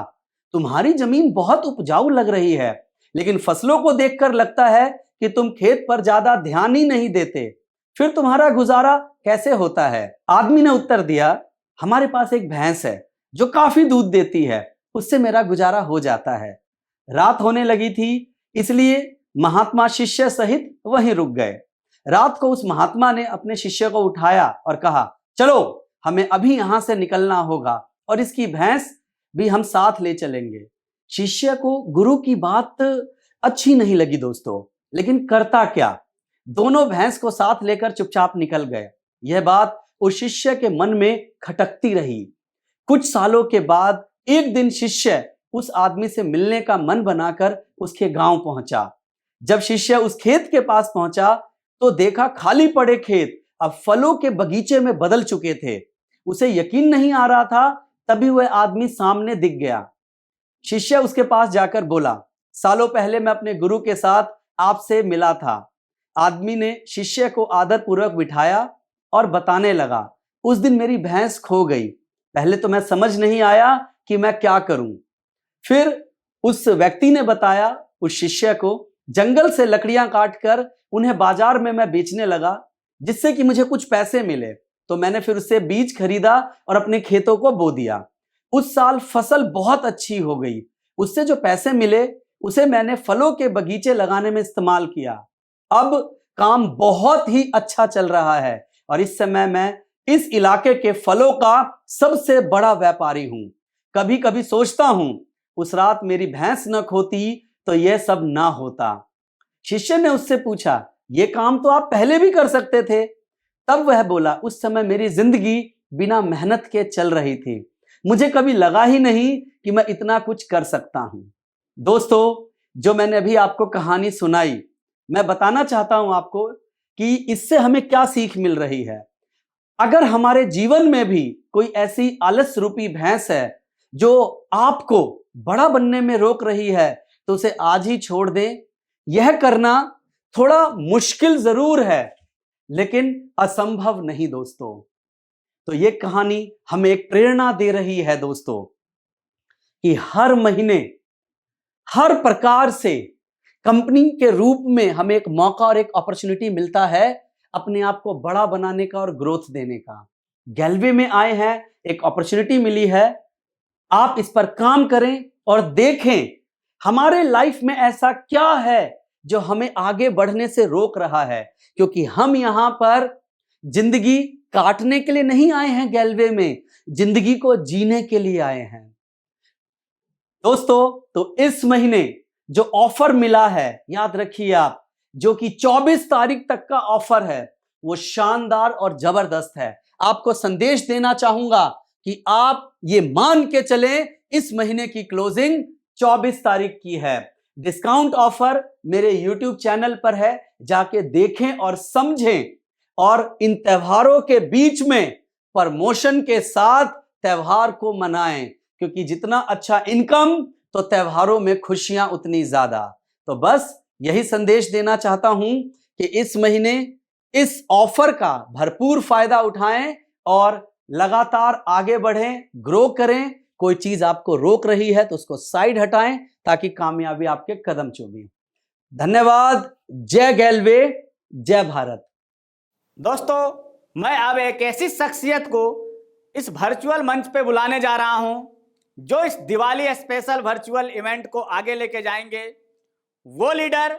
Speaker 6: तुम्हारी जमीन बहुत उपजाऊ लग रही है, लेकिन फसलों को देखकर लगता है कि तुम खेत पर ज्यादा ध्यान ही नहीं देते, फिर तुम्हारा गुजारा कैसे होता है? आदमी ने उत्तर दिया, हमारे पास एक भैंस है जो काफी दूध देती है, उससे मेरा गुजारा हो जाता है। रात होने लगी थी, इसलिए महात्मा शिष्य सहित वहीं रुक गए। रात को उस महात्मा ने अपने शिष्य को उठाया और कहा, चलो हमें अभी यहां से निकलना होगा और इसकी भैंस भी हम साथ ले चलेंगे। शिष्य को गुरु की बात अच्छी नहीं लगी दोस्तों, लेकिन करता क्या? दोनों भैंस को साथ लेकर चुपचाप निकल गए। यह बात उस शिष्य के मन में खटकती रही। कुछ सालों के बाद एक दिन शिष्य उस आदमी से मिलने का मन बनाकर उसके गांव पहुंचा। जब शिष्य उस खेत के पास पहुंचा तो देखा खाली पड़े खेत अब फलों के बगीचे में बदल चुके थे। उसे यकीन नहीं आ रहा था, तभी वह आदमी सामने दिख गया। शिष्य उसके पास जाकर बोला, सालों पहले मैं अपने गुरु के साथ आपसे मिला था। आदमी ने शिष्य को आदरपूर्वक बिठाया और बताने लगा, उस दिन मेरी भैंस खो गई। पहले तो मैं समझ नहीं आया कि मैं क्या करूं। फिर उस व्यक्ति ने बताया उस शिष्य को, जंगल से लकड़ियां काटकर उन्हें बाजार में मैं बेचने लगा, जिससे कि मुझे कुछ पैसे मिले। तो मैंने फिर उससे बीज खरीदा और अपने खेतों को बो दिया। उस साल फसल बहुत अच्छी हो गई। उससे जो पैसे मिले उसे मैंने फलों के बगीचे लगाने में इस्तेमाल किया। अब काम बहुत ही अच्छा चल रहा है और इस समय मैं इस इलाके के फलों का सबसे बड़ा व्यापारी हूं। कभी कभी सोचता हूं, उस रात मेरी भैंस न खोती तो यह सब ना होता। शिष्य ने उससे पूछा, ये काम तो आप पहले भी कर सकते थे। तब वह बोला, उस समय मेरी जिंदगी बिना मेहनत के चल रही थी, मुझे कभी लगा ही नहीं कि मैं इतना कुछ कर सकता हूं। दोस्तों, जो मैंने अभी आपको कहानी सुनाई, मैं बताना चाहता हूं आपको कि इससे हमें क्या सीख मिल रही है। अगर हमारे जीवन में भी कोई ऐसी आलस रूपी भैंस है जो आपको बड़ा बनने में रोक रही है, तो उसे आज ही छोड़ दें। यह करना थोड़ा मुश्किल जरूर है, लेकिन असंभव नहीं दोस्तों। तो ये कहानी हमें एक प्रेरणा दे रही है दोस्तों कि हर महीने हर प्रकार से कंपनी के रूप में हमें एक मौका और एक अपॉर्चुनिटी मिलता है अपने आप को बड़ा बनाने का और ग्रोथ देने का। गैलवे में आए हैं, एक अपॉर्चुनिटी मिली है, आप इस पर काम करें और देखें हमारे लाइफ में ऐसा क्या है जो हमें आगे बढ़ने से रोक रहा है। क्योंकि हम यहां पर जिंदगी काटने के लिए नहीं आए हैं, गैलवे में जिंदगी को जीने के लिए आए हैं दोस्तों। तो इस महीने जो ऑफर मिला है, याद रखिए आप, जो कि 24 तारीख तक का ऑफर है, वो शानदार और जबरदस्त है। आपको संदेश देना चाहूंगा कि आप ये मान के चलें, इस महीने की क्लोजिंग 24 तारीख की है। डिस्काउंट ऑफर मेरे YouTube चैनल पर है, जाके देखें और समझें और इन त्योहारों के बीच में प्रमोशन के साथ त्योहार को मनाएं, क्योंकि जितना अच्छा इनकम तो त्योहारों में खुशियां उतनी ज्यादा। तो बस यही संदेश देना चाहता हूं कि इस महीने इस ऑफर का भरपूर फायदा उठाएं और लगातार आगे बढ़ें, ग्रो करें। कोई चीज आपको रोक रही है तो उसको साइड हटाएं ताकि कामयाबी आपके कदम चूमे। धन्यवाद। जय गैलवे, जय भारत।
Speaker 1: दोस्तों, मैं अब एक ऐसी शख्सियत को इस वर्चुअल मंच पे बुलाने जा रहा हूं जो इस दिवाली स्पेशल वर्चुअल इवेंट को आगे लेके जाएंगे। वो लीडर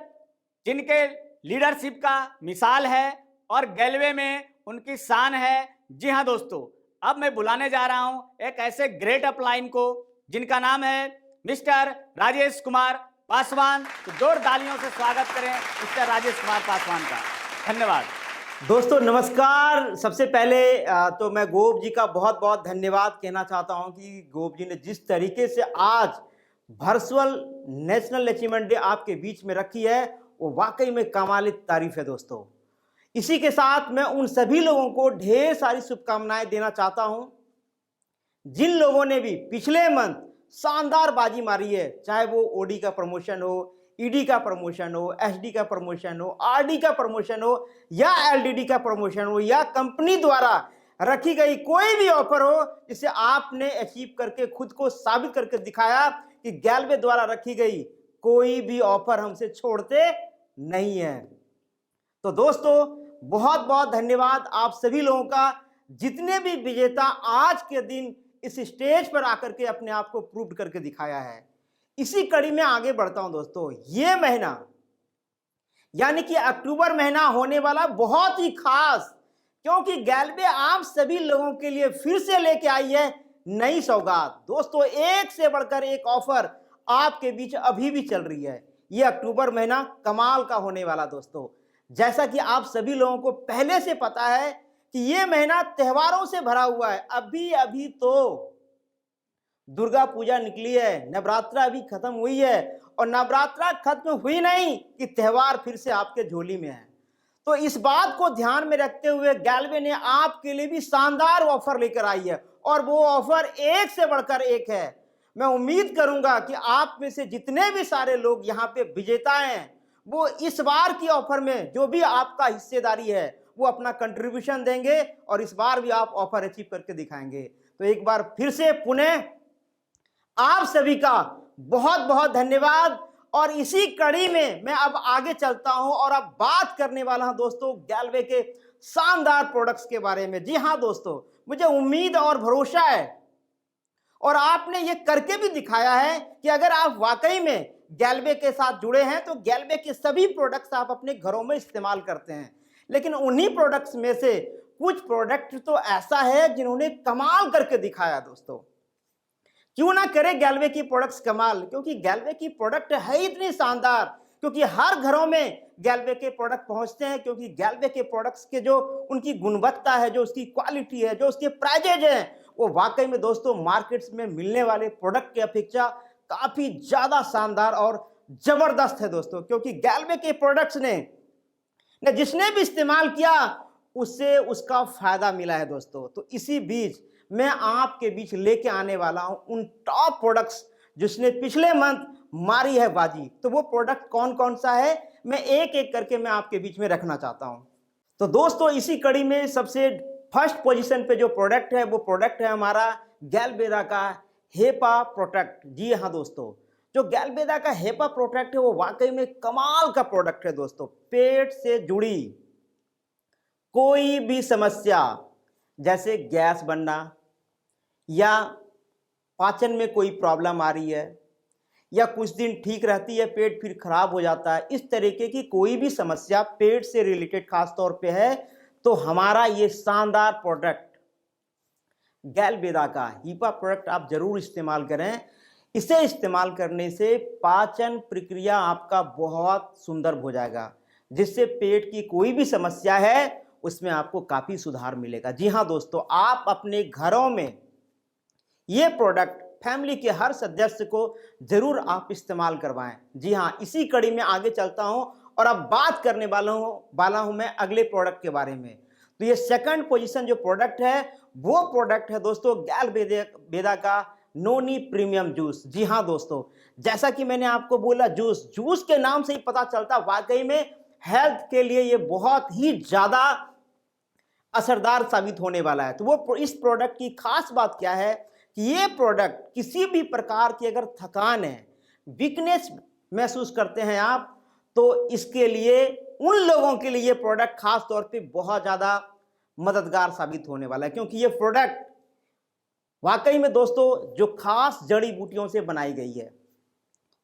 Speaker 1: जिनके लीडरशिप का मिसाल है और गैलवे में उनकी शान है। जी हाँ दोस्तों, अब मैं बुलाने जा रहा हूं एक ऐसे ग्रेट अपलाइन को जिनका नाम है मिस्टर राजेश कुमार पासवान। तो जोर तालियों से स्वागत करें मिस्टर राजेश कुमार पासवान का। धन्यवाद।
Speaker 7: दोस्तों नमस्कार। सबसे पहले तो मैं गोप जी का बहुत बहुत धन्यवाद कहना चाहता हूं कि गोप जी ने जिस तरीके से आज वर्चुअल नेशनल अचीवमेंट डे आपके बीच में रखी है वो वाकई में कमाल तारीफ है दोस्तों। इसी के साथ मैं उन सभी लोगों को ढेर सारी शुभकामनाएं देना चाहता हूं जिन लोगों ने भी पिछले मंथ शानदार बाजी मारी है, चाहे वो ओडी का प्रमोशन हो, ईडी का प्रमोशन हो, एसडी का प्रमोशन हो, आरडी का प्रमोशन हो या एलडीडी का प्रमोशन हो या कंपनी द्वारा रखी गई कोई भी ऑफर हो जिसे आपने अचीव करके खुद को साबित करके दिखाया कि गैलवे द्वारा रखी गई कोई भी ऑफर हमसे छोड़ते नहीं है। तो दोस्तों बहुत बहुत धन्यवाद आप सभी लोगों का, जितने भी विजेता आज के दिन इस स्टेज पर आकर के अपने आप को प्रूव करके दिखाया है। इसी कड़ी में आगे बढ़ता हूं दोस्तों। ये महीना यानी कि अक्टूबर महीना होने वाला बहुत ही खास, क्योंकि गैलवे आप सभी लोगों के लिए फिर से लेके आई है नई सौगात। दोस्तों एक से बढ़कर एक ऑफर आपके बीच अभी भी चल रही है। ये अक्टूबर महीना कमाल का होने वाला दोस्तों। जैसा कि आप सभी लोगों को पहले से पता है कि ये महीना त्योहारों से भरा हुआ है। अभी तो दुर्गा पूजा निकली है, नवरात्रा अभी खत्म हुई है और नवरात्रा खत्म हुई नहीं कि त्योहार फिर से आपके झोली में है। तो इस बात को ध्यान में रखते हुए गैलवे ने आपके लिए भी शानदार ऑफर लेकर आई है और वो ऑफर एक से बढ़कर एक है। मैं उम्मीद करूंगा कि आप में से जितने भी सारे लोग यहाँ पे विजेता हैं वो इस बार की ऑफर में जो भी आपका हिस्सेदारी है वो अपना कंट्रीब्यूशन देंगे और इस बार भी आप ऑफर अचीव करके दिखाएंगे। तो एक बार फिर से पुनः आप सभी का बहुत बहुत धन्यवाद। और इसी कड़ी में मैं अब आगे चलता हूं और अब बात करने वाला हूं दोस्तों गैलवे के शानदार प्रोडक्ट्स के बारे में। जी हां दोस्तों, मुझे उम्मीद और भरोसा है और आपने ये करके भी दिखाया है कि अगर आप वाकई में गैलवे के साथ जुड़े हैं तो गैलवे के सभी प्रोडक्ट्स आप अपने घरों में इस्तेमाल करते हैं। लेकिन उन्हीं प्रोडक्ट्स में से कुछ प्रोडक्ट तो ऐसा है जिन्होंने कमाल करके दिखाया दोस्तों। क्यों ना करे गैलवे की प्रोडक्ट्स कमाल, क्योंकि गैलवे की प्रोडक्ट है इतनी शानदार, क्योंकि हर घरों में गैलवे के प्रोडक्ट पहुंचते हैं। क्योंकि गैलवे के प्रोडक्ट्स के जो उनकी गुणवत्ता है, जो उसकी क्वालिटी है, जो उसके प्राइजेज हैं, वो वाकई में दोस्तों मार्केट्स में मिलने वाले प्रोडक्ट की अपेक्षा काफी ज्यादा शानदार और जबरदस्त है दोस्तों। क्योंकि गैलवे के प्रोडक्ट्स ने जिसने भी इस्तेमाल किया उससे उसका फायदा मिला है दोस्तों। तो इसी बीच मैं आपके बीच लेके आने वाला हूं उन टॉप प्रोडक्ट्स जिसने पिछले मंथ मारी है बाजी। तो वो प्रोडक्ट कौन कौन सा है मैं एक एक करके मैं आपके बीच में रखना चाहता हूं। तो दोस्तों इसी कड़ी में सबसे फर्स्ट पोजीशन पे जो प्रोडक्ट है वो प्रोडक्ट है हमारा गैलवेदा का हेपा प्रोटेक्ट। जी हाँ दोस्तों, जो गैलवेदा का हेपा प्रोटेक्ट है वो वाकई में कमाल का प्रोडक्ट है दोस्तों। पेट से जुड़ी कोई भी समस्या जैसे गैस बनना या पाचन में कोई प्रॉब्लम आ रही है या कुछ दिन ठीक रहती है पेट फिर खराब हो जाता है, इस तरीके की कोई भी समस्या पेट से रिलेटेड खास तौर पे है तो हमारा ये शानदार प्रोडक्ट गैलवेदा का हीपा प्रोडक्ट आप जरूर इस्तेमाल करें। इसे इस्तेमाल करने से पाचन प्रक्रिया आपका बहुत सुंदर हो जाएगा, जिससे पेट की कोई भी समस्या है उसमें आपको काफी सुधार मिलेगा। जी हाँ दोस्तों, आप अपने घरों में ये प्रोडक्ट फैमिली के हर सदस्य को जरूर आप इस्तेमाल करवाएं। जी हाँ, इसी कड़ी में आगे चलता हूं और अब बात करने वाला हूं मैं अगले प्रोडक्ट के बारे में। तो ये सेकंड पोजीशन जो प्रोडक्ट है वो प्रोडक्ट है दोस्तों गैलवेदा का नोनी प्रीमियम जूस। जी हाँ दोस्तों, जैसा कि मैंने आपको बोला, जूस के नाम से ही पता चलता वाकई में हेल्थ के लिए ये बहुत ही ज्यादा असरदार साबित होने वाला है। तो वो इस प्रोडक्ट की खास बात क्या है कि ये प्रोडक्ट किसी भी प्रकार की अगर थकान है, वीकनेस महसूस करते हैं आप, तो इसके लिए, उन लोगों के लिए ये प्रोडक्ट खास तौर पे बहुत ज़्यादा मददगार साबित होने वाला है, क्योंकि ये प्रोडक्ट वाकई में दोस्तों जो खास जड़ी बूटियों से बनाई गई है।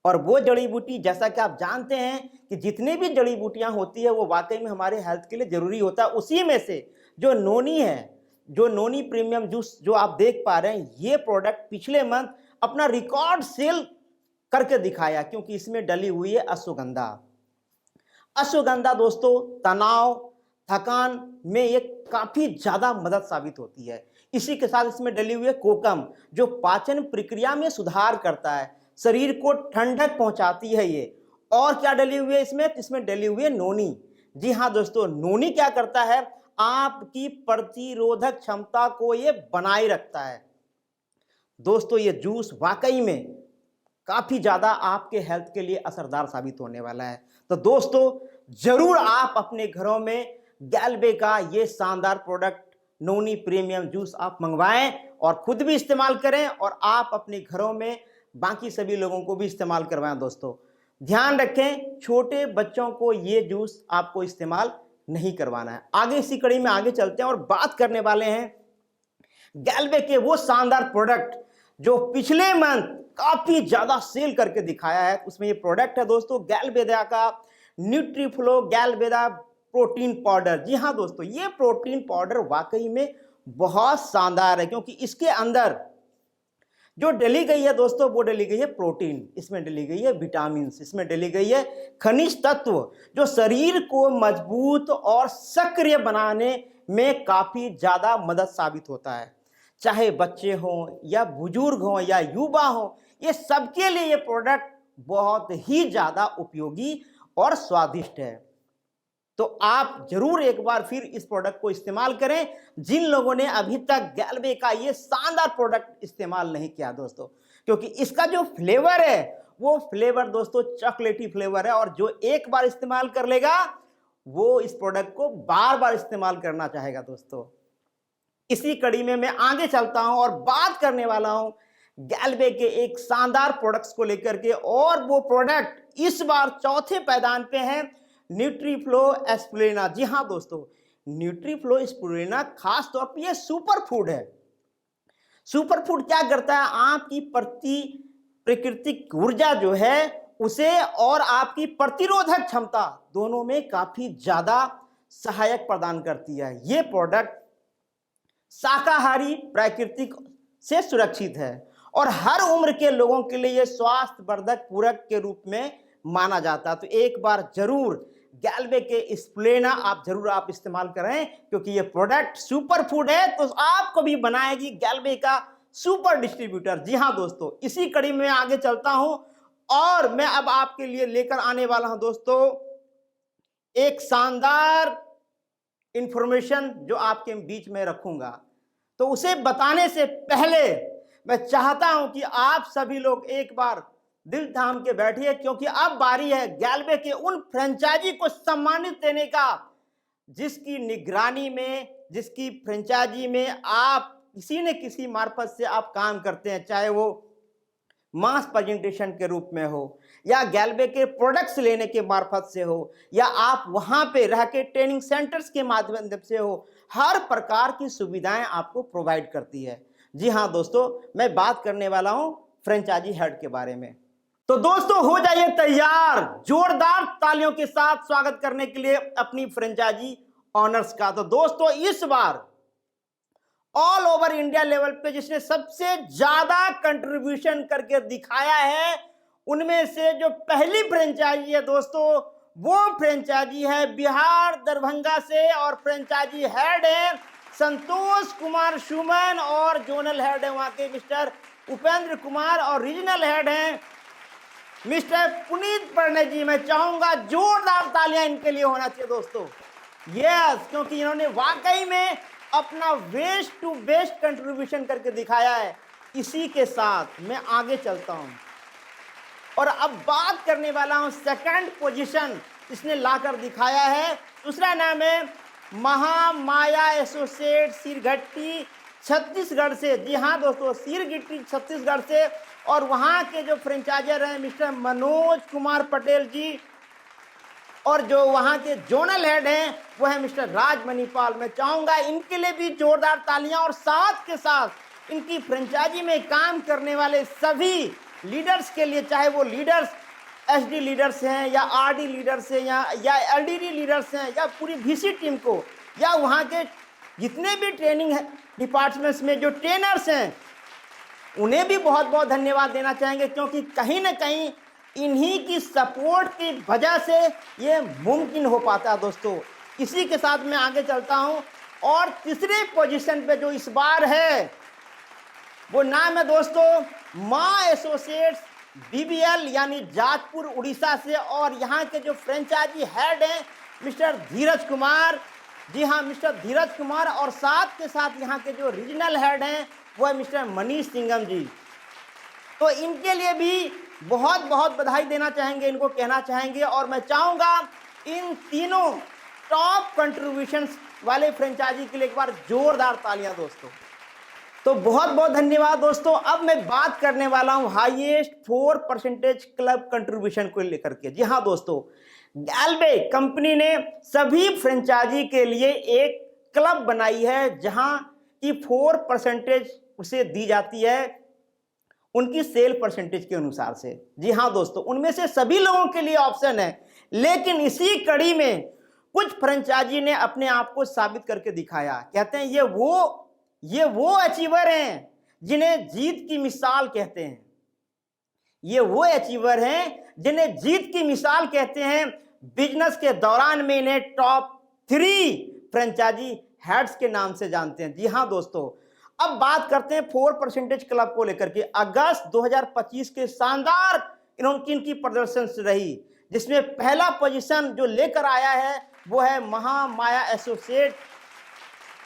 Speaker 7: और वो जड़ी बूटी, जैसा कि आप जानते हैं कि जितनी भी जड़ी बूटियां होती है वो वाकई में हमारे हेल्थ के लिए जरूरी होता है। उसी में से जो नोनी है, जो नोनी प्रीमियम जूस जो आप देख पा रहे हैं, ये प्रोडक्ट पिछले मंथ अपना रिकॉर्ड सेल करके दिखाया, क्योंकि इसमें डली हुई है अश्वगंधा। अश्वगंधा दोस्तों तनाव, थकान में एक काफी ज्यादा मदद साबित होती है। इसी के साथ इसमें डली हुई है कोकम, जो पाचन प्रक्रिया में सुधार करता है, शरीर को ठंडक पहुंचाती है ये। और क्या डली हुई है इसमें डली हुई है नोनी। जी हाँ दोस्तों, नोनी क्या करता है, आपकी प्रतिरोधक क्षमता को ये बनाए रखता है। दोस्तों ये जूस वाकई में काफी ज्यादा आपके हेल्थ के लिए असरदार साबित होने वाला है। तो दोस्तों जरूर आप अपने घरों में गैल्वे का ये शानदार प्रोडक्ट नोनी प्रीमियम जूस आप मंगवाएं और खुद भी इस्तेमाल करें, और आप अपने घरों में बाकी सभी लोगों को भी इस्तेमाल करवाएं। दोस्तों ध्यान रखें, छोटे बच्चों को ये जूस आपको इस्तेमाल नहीं करवाना है। आगे इसी कड़ी में आगे चलते हैं और बात करने वाले हैं गैल्वे के वो शानदार प्रोडक्ट जो पिछले मंथ काफी ज्यादा सेल करके दिखाया है। उसमें ये प्रोडक्ट है दोस्तों गैल्वेदा का न्यूट्रीफ्लो गैल्वेदा प्रोटीन पाउडर। जी हाँ दोस्तों, ये प्रोटीन पाउडर वाकई में बहुत शानदार है, क्योंकि इसके अंदर जो डली गई है दोस्तों, वो डली गई है प्रोटीन, इसमें डली गई है विटामिन, इसमें डली गई है खनिज तत्व, जो शरीर को मजबूत और सक्रिय बनाने में काफी ज्यादा मदद साबित होता है। चाहे बच्चे हों या बुजुर्ग हों या युवा हों, ये सबके लिए ये प्रोडक्ट बहुत ही ज्यादा उपयोगी और स्वादिष्ट है। तो आप जरूर एक बार फिर इस प्रोडक्ट को इस्तेमाल करें, जिन लोगों ने अभी तक गैल्वे का ये शानदार प्रोडक्ट इस्तेमाल नहीं किया दोस्तों, क्योंकि इसका जो फ्लेवर है वो फ्लेवर दोस्तों चॉकलेटी फ्लेवर है, और जो एक बार इस्तेमाल कर लेगा वो इस प्रोडक्ट को बार बार इस्तेमाल करना चाहेगा। दोस्तों इसी कड़ी में मैं आगे चलता हूं और बात करने वाला हूं गैल्वे के एक शानदार प्रोडक्ट्स को लेकर के, और वो प्रोडक्ट इस बार चौथे पायदान पे है, न्यूट्रीफ्लो स्पिरुलिना। जी हाँ दोस्तों, न्यूट्रीफ्लो स्पिरुलिना खास तौर पे ये सुपर फूड है। सुपर फूड क्या करता है, आपकी प्राकृतिक ऊर्जा जो है उसे और आपकी प्रतिरोधक क्षमता दोनों में काफी ज्यादा सहायक प्रदान करती है। ये प्रोडक्ट शाकाहारी प्राकृतिक से सुरक्षित है और हर उम्र के लोगों के लिए स्वास्थ्यवर्धक पूरक के रूप में माना जाता है। तो एक बार जरूर गैल्वे के स्पिरुलिना आप इस्तेमाल करें, क्योंकि ये प्रोडक्ट सुपर फूड है, तो आपको भी बनाएगी गैल्वे का सुपर डिस्ट्रीब्यूटर। जी हाँ दोस्तों, इसी कड़ी में आगे चलता हूं और मैं अब आपके लिए लेकर आने वाला हूं दोस्तों एक शानदार इंफॉर्मेशन जो आपके बीच में रखूंगा। तो उसे बताने से पहले मैं चाहता हूं कि आप सभी लोग एक बार दिल थाम के बैठिए, क्योंकि अब बारी है गैल्वे के उन फ्रेंचाइजी को सम्मानित देने का जिसकी निगरानी में, जिसकी फ्रेंचाइजी में आप किसी न किसी मार्फत से आप काम करते हैं, चाहे वो मास प्रेजेंटेशन के रूप में हो या गैल्वे के प्रोडक्ट्स लेने के मार्फत से हो या आप वहां पे रह के ट्रेनिंग सेंटर्स के माध्यम से हो, हर प्रकार की सुविधाएं आपको प्रोवाइड करती है। जी हाँ दोस्तों, मैं बात करने वाला हूं फ्रेंचाइजी हेड के बारे में। तो दोस्तों हो जाइए तैयार जोरदार तालियों के साथ स्वागत करने के लिए अपनी फ्रेंचाइजी ऑनर्स का। तो दोस्तों इस बार ऑल ओवर इंडिया लेवल पे जिसने सबसे ज्यादा कंट्रीब्यूशन करके दिखाया है, उनमें से जो पहली फ्रेंचाइजी है दोस्तों, वो फ्रेंचाइजी है बिहार दरभंगा से, और फ्रेंचाइजी हेड है संतोष कुमार सुमन, और जोनल हेड है वहां के मिस्टर उपेंद्र कुमार, और रीजनल हेड है मिस्टर पुनीत प्रणय जी। मैं चाहूंगा जोरदार तालियां इनके लिए होना चाहिए दोस्तों। यस, क्योंकि इन्होंने वाकई में अपना वेस्ट टू बेस्ट कंट्रीब्यूशन करके दिखाया है। इसी के साथ मैं आगे चलता हूं और अब बात करने वाला हूं सेकंड पोजीशन इसने लाकर दिखाया है। दूसरा नाम है महामाया एसोसिएट सिरघट्टी छत्तीसगढ़ से। जी हाँ दोस्तों, सिरघट्टी छत्तीसगढ़ से। और वहाँ के जो फ्रेंचाइजर हैं मिस्टर मनोज कुमार पटेल जी, और जो वहाँ के जोनल हेड हैं वो है मिस्टर राज मणिपाल। मैं चाहूँगा इनके लिए भी जोरदार तालियां, और साथ के साथ इनकी फ्रेंचाइजी में काम करने वाले सभी लीडर्स के लिए, चाहे वो लीडर्स एसडी लीडर्स हैं या आरडी लीडर्स हैं या एलडीडी लीडर्स हैं या पूरी वीसी टीम को, या वहाँ के जितने भी ट्रेनिंग डिपार्टमेंट्स में जो ट्रेनर्स हैं उन्हें भी बहुत बहुत धन्यवाद देना चाहेंगे, क्योंकि कहीं ना कहीं इन्हीं की सपोर्ट की वजह से ये मुमकिन हो पाता है दोस्तों। इसी के साथ मैं आगे चलता हूं और तीसरे पोजीशन पे जो इस बार है वो नाम है दोस्तों माँ एसोसिएट्स बीबीएल यानी जाजपुर उड़ीसा से। और यहाँ के जो फ्रेंचाइजी हेड हैं मिस्टर धीरज कुमार। जी हाँ, मिस्टर धीरज कुमार। और साथ के साथ यहाँ के जो रीजनल हेड हैं वो है मिस्टर मनीष सिंघम जी। तो इनके लिए भी बहुत बहुत बधाई देना चाहेंगे, इनको कहना चाहेंगे। और मैं चाहूँगा इन तीनों टॉप कंट्रीब्यूशंस वाले फ्रेंचाइजी के लिए एक बार जोरदार तालियां दोस्तों। तो बहुत बहुत धन्यवाद दोस्तों। अब मैं बात करने वाला हूं हाईएस्ट 4% क्लब कंट्रीब्यूशन को लेकर के। जी हाँ दोस्तों, गैल्वे कंपनी ने सभी फ्रेंचाइजी के लिए एक क्लब बनाई है जहां की 4% उसे दी जाती है उनकी सेल परसेंटेज के अनुसार से। जी हाँ दोस्तों, उनमें से सभी लोगों के लिए ऑप्शन है, लेकिन इसी कड़ी में कुछ फ्रेंचाइजी ने अपने आप को साबित करके दिखाया। कहते हैं ये वो अचीवर हैं जिन्हें जीत की मिसाल कहते हैं। ये वो अचीवर हैं जिन्हें जीत की मिसाल कहते हैं। बिजनेस के दौरान में इन्हें टॉप 3 फ्रेंचाइजी हेड्स के नाम से जानते हैं। जी हाँ दोस्तों, अब बात करते हैं 4% क्लब को लेकर के। अगस्त 2025 के शानदार इनकी प्रदर्शन रही, जिसमें पहला पोजीशन जो लेकर आया है वो है महामाया एसोसिएट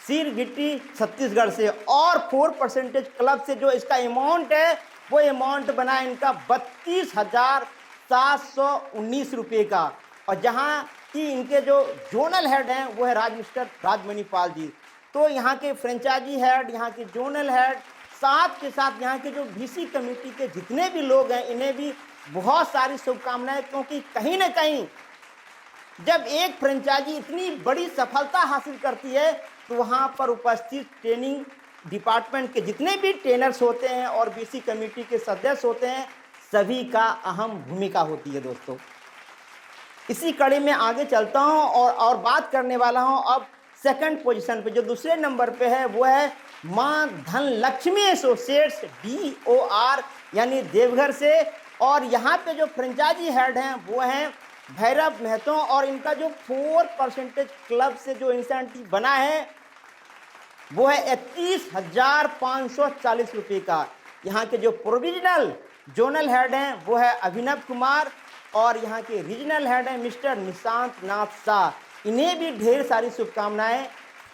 Speaker 7: सिरघट्टी छत्तीसगढ़ से। और 4% क्लब से जो इसका अमाउंट है वो अमाउंट बना इनका 32,719 रुपये का। और जहां कि इनके जो जोनल हेड हैं वो है मिस्टर राज मणिपाल जी। तो यहाँ के फ्रेंचाइजी हेड, यहाँ के जोनल हेड, साथ के साथ यहाँ के जो वीसी कमेटी के जितने भी लोग हैं इन्हें भी बहुत सारी शुभकामनाएं, क्योंकि कहीं ना कहीं जब एक फ्रेंचाइजी इतनी बड़ी सफलता हासिल करती है तो वहाँ पर उपस्थित ट्रेनिंग डिपार्टमेंट के जितने भी ट्रेनर्स होते हैं और वीसी कमेटी के सदस्य होते हैं, सभी का अहम भूमिका होती है दोस्तों। इसी कड़ी में आगे चलता हूँ और बात करने वाला हूँ अब सेकंड पोजीशन पे। जो दूसरे नंबर पे है वो है माँ धनलक्ष्मी एसोसिएट्स DOR यानी देवघर से। और यहाँ पे जो फ्रेंचाइजी हेड हैं वो हैं भैरव महतो। और इनका जो 4% क्लब से जो इंसेंटिव बना है वो है 31,540 रुपये का। यहाँ के जो प्रोविजनल जोनल हेड हैं वो है अभिनव कुमार। और यहाँ के रीजनल हेड हैं मिस्टर निशांत नाथ शाह। इन्हें भी ढेर सारी शुभकामनाएं।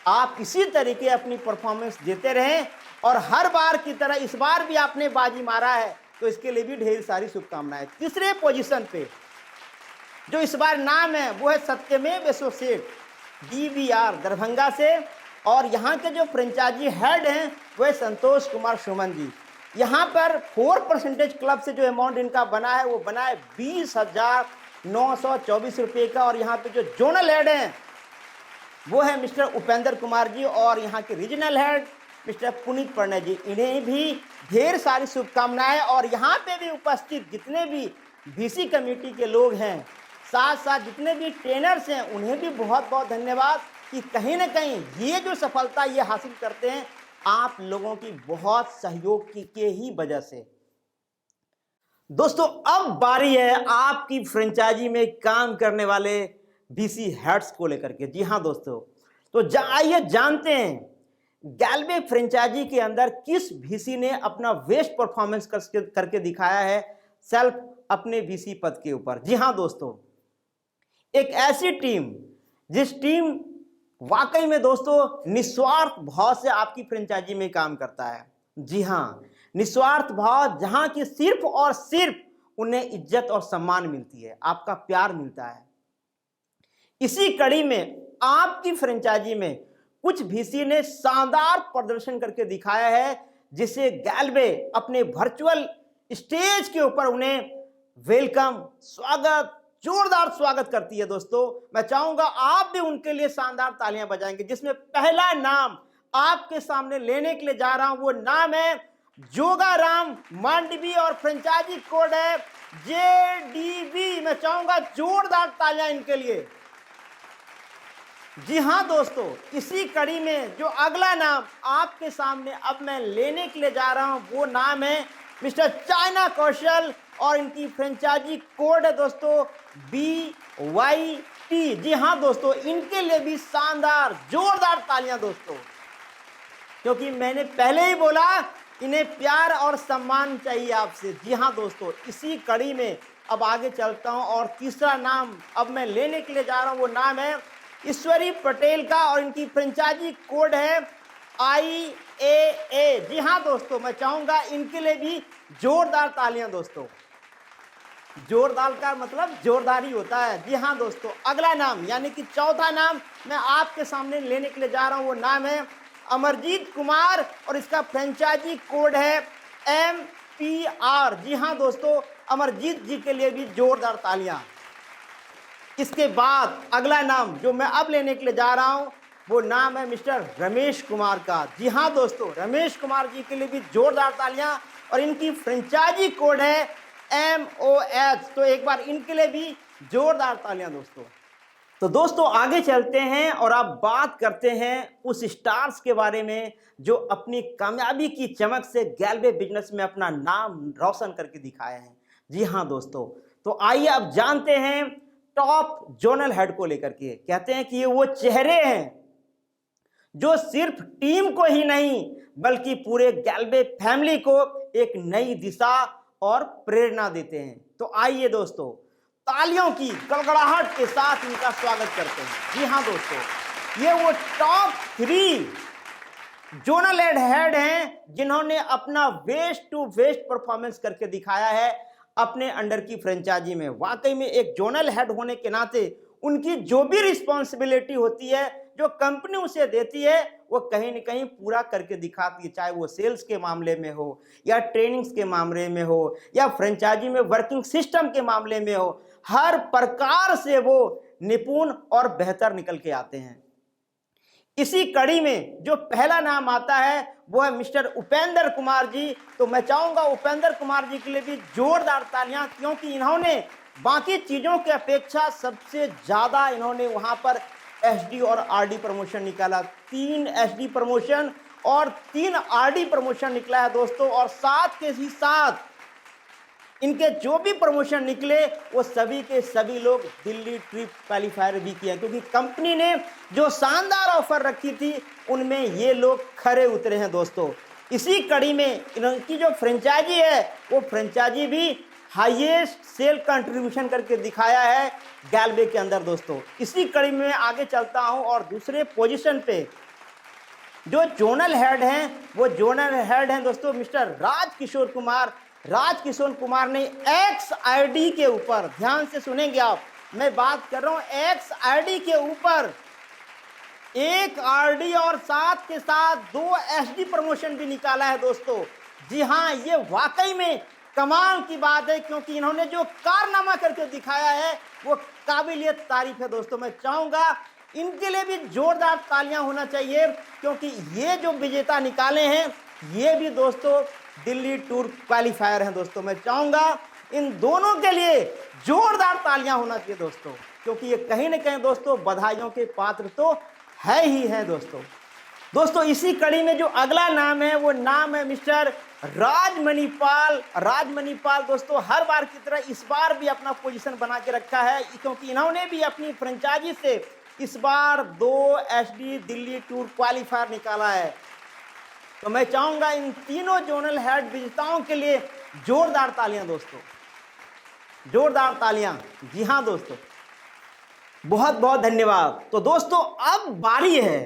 Speaker 7: आप इसी तरीके अपनी परफॉर्मेंस देते रहें और हर बार की तरह इस बार भी आपने बाजी मारा है तो इसके लिए भी ढेर सारी शुभकामनाएं। तीसरे पोजीशन पे जो इस बार नाम है वो है सत्यमेव एसोसिएट DBR दरभंगा से। और यहाँ के जो फ्रेंचाइजी हेड हैं वो है संतोष कुमार सुमन जी। यहाँ पर 4% क्लब से जो अमाउंट इनका बना है वो बना है 20,924 रुपये का। और यहाँ पे जो जोनल हेड हैं वो है मिस्टर उपेंद्र कुमार जी। और यहाँ के regional head mister Puneet Pranay ji. इन्हें भी ढेर सारी शुभकामनाएं। और यहाँ पे भी उपस्थित जितने भी वीसी कमेटी के लोग हैं, साथ साथ जितने भी ट्रेनर्स हैं, उन्हें भी बहुत बहुत धन्यवाद कि कहीं ना कहीं ये जो सफलता ये हासिल करते हैं आप लोगों की बहुत सहयोग के ही वजह से। दोस्तों अब बारी है आपकी फ्रेंचाइजी में काम करने वाले वीसी हेड्स को लेकर के। जी हाँ दोस्तों, तो आइए जानते हैं गैल्वे फ्रेंचाइजी के अंदर किस वीसी ने अपना बेस्ट परफॉर्मेंस करके दिखाया है सेल्फ अपने वीसी पद के ऊपर। जी हाँ दोस्तों, एक ऐसी टीम जिस टीम वाकई में दोस्तों निस्वार्थ भाव से आपकी फ्रेंचाइजी में काम करता है, जी हाँ, निस्वार्थ भाव, जहां की सिर्फ और सिर्फ उन्हें इज्जत और सम्मान मिलती है, आपका प्यार मिलता है। इसी कड़ी में आपकी फ्रेंचाइजी में कुछ वीसी ने शानदार प्रदर्शन करके दिखाया है, जिसे गैल्वे अपने वर्चुअल स्टेज के ऊपर उन्हें वेलकम, स्वागत, जोरदार स्वागत करती है। दोस्तों, मैं चाहूंगा आप भी उनके लिए शानदार तालियां बजाएंगे। जिसमें पहला नाम आपके सामने लेने के लिए जा रहा हूं, वो नाम है जोगाराम मांडवी और फ्रेंचाइजी कोड है JDV। मैं चाहूंगा जोरदार तालियां इनके लिए। जी हाँ दोस्तों, इसी कड़ी में जो अगला नाम आपके सामने अब मैं लेने के लिए जा रहा हूं, वो नाम है मिस्टर चाइना कौशल और इनकी फ्रेंचाइजी कोड है दोस्तों BYT। जी हाँ दोस्तों, इनके लिए भी शानदार जोरदार तालियां दोस्तों, क्योंकि मैंने पहले ही बोला इन्हें प्यार और सम्मान चाहिए आपसे। जी हाँ दोस्तों, इसी कड़ी में अब आगे चलता हूं और तीसरा नाम अब मैं लेने के लिए जा रहा हूं, वो नाम है ईश्वरी पटेल का और इनकी फ्रेंचाइजी कोड है IAA। जी हाँ दोस्तों, मैं चाहूंगा इनके लिए भी जोरदार तालियां दोस्तों। जोरदार का मतलब जोरदार ही होता है। जी हाँ दोस्तों, अगला नाम यानी कि चौथा नाम मैं आपके सामने लेने के लिए जा रहा हूं, वो नाम है अमरजीत कुमार और इसका फ्रेंचाइजी कोड है MPR। जी हाँ दोस्तों, अमरजीत जी के लिए भी जोरदार तालियां। इसके बाद अगला नाम जो मैं अब लेने के लिए जा रहा हूं, वो नाम है मिस्टर रमेश कुमार का। जी हाँ दोस्तों, रमेश कुमार जी के लिए भी जोरदार तालियां और इनकी फ्रेंचाइजी कोड है MOH। तो एक बार इनके लिए भी जोरदार तालियां दोस्तों। तो दोस्तों आगे चलते हैं और आप बात करते हैं उस स्टार्स के बारे में जो अपनी कामयाबी की चमक से गैल्वे बिजनेस में अपना नाम रोशन करके दिखाए हैं। जी हाँ दोस्तों, तो आइए अब जानते हैं टॉप जोनल हेड को लेकर के। कहते हैं कि ये वो चेहरे हैं जो सिर्फ टीम को ही नहीं बल्कि पूरे गैल्वे फैमिली को एक नई दिशा और प्रेरणा देते हैं। तो आइए दोस्तों, तालियों की गड़गड़ाहट के साथ इनका स्वागत करते हैं। जी हाँ दोस्तों, ये वो टॉप 3 जोनल हेड हैं जिन्होंने अपना वेस्ट टू वेस्ट परफॉर्मेंस करके दिखाया है अपने अंडर की फ्रेंचाइजी में। वाकई में एक जोनल हेड होने के नाते उनकी जो भी रिस्पॉन्सिबिलिटी होती है, जो कंपनी उसे देती है, वो कहीं न कहीं पूरा करके दिखाती है। चाहे वो सेल्स के मामले में हो या ट्रेनिंग्स के मामले में हो या फ्रेंचाइजी में वर्किंग सिस्टम के मामले में हो, हर प्रकार से वो निपुण और बेहतर निकल के आते हैं। इसी कड़ी में जो पहला नाम आता है वो है मिस्टर उपेंद्र कुमार जी। तो मैं चाहूंगा उपेंद्र कुमार जी के लिए भी जोरदार तालियां, क्योंकि इन्होंने बाकी चीजों की अपेक्षा सबसे ज्यादा इन्होंने वहां पर SD और RD प्रमोशन निकाला। 3 SD प्रमोशन और 3 RD प्रमोशन निकला है दोस्तों। और साथ के ही साथ इनके जो भी प्रमोशन निकले वो सभी के सभी लोग दिल्ली ट्रिप क्वालिफायर भी किए हैं, क्योंकि कंपनी ने जो शानदार ऑफर रखी थी उनमें ये लोग खरे उतरे हैं दोस्तों। इसी कड़ी में इनकी जो फ्रेंचाइजी है वो फ्रेंचाइजी भी हाईएस्ट सेल कंट्रीब्यूशन करके दिखाया है गैल्वे के अंदर दोस्तों। इसी कड़ी में आगे चलता हूं और दूसरे पोजीशन पे जो जोनल हेड हैं वो जोनल हेड हैं दोस्तों मिस्टर राजकिशोर कुमार। राजकिशोर कुमार ने XID के ऊपर, ध्यान से सुनेंगे आप, मैं बात कर रहा हूं XID के ऊपर 1 RD और साथ के साथ 2 SD प्रमोशन भी निकाला है दोस्तों। जी हाँ, ये वाकई में कमाल की बात है, क्योंकि इन्होंने जो कारनामा करके दिखाया है वो काबिलियत तारीफ है दोस्तों। मैं चाहूंगा इनके लिए भी जोरदार तालियां होना चाहिए, क्योंकि ये जो विजेता निकाले हैं ये भी दोस्तों दिल्ली टूर क्वालिफायर हैं दोस्तों। मैं चाहूंगा इन दोनों के लिए जोरदार तालियां होना चाहिए दोस्तों, क्योंकि ये कहीं ना कहीं दोस्तों बधाइयों के पात्र तो है ही है दोस्तों। दोस्तों इसी कड़ी में जो अगला नाम है वो नाम है मिस्टर राजमणिपाल। राजमणिपाल दोस्तों हर बार की तरह इस बार भी अपना पोजीशन बना के रखा है, क्योंकि इन्होंने भी अपनी फ्रेंचाइजी से इस बार 2 SD दिल्ली टूर क्वालिफायर निकाला है। तो मैं चाहूंगा इन तीनों जोनल हेड विजेताओं के लिए जोरदार तालियां दोस्तों, जोरदार तालियां। जी हाँ दोस्तों, बहुत बहुत धन्यवाद। तो दोस्तों अब बारी है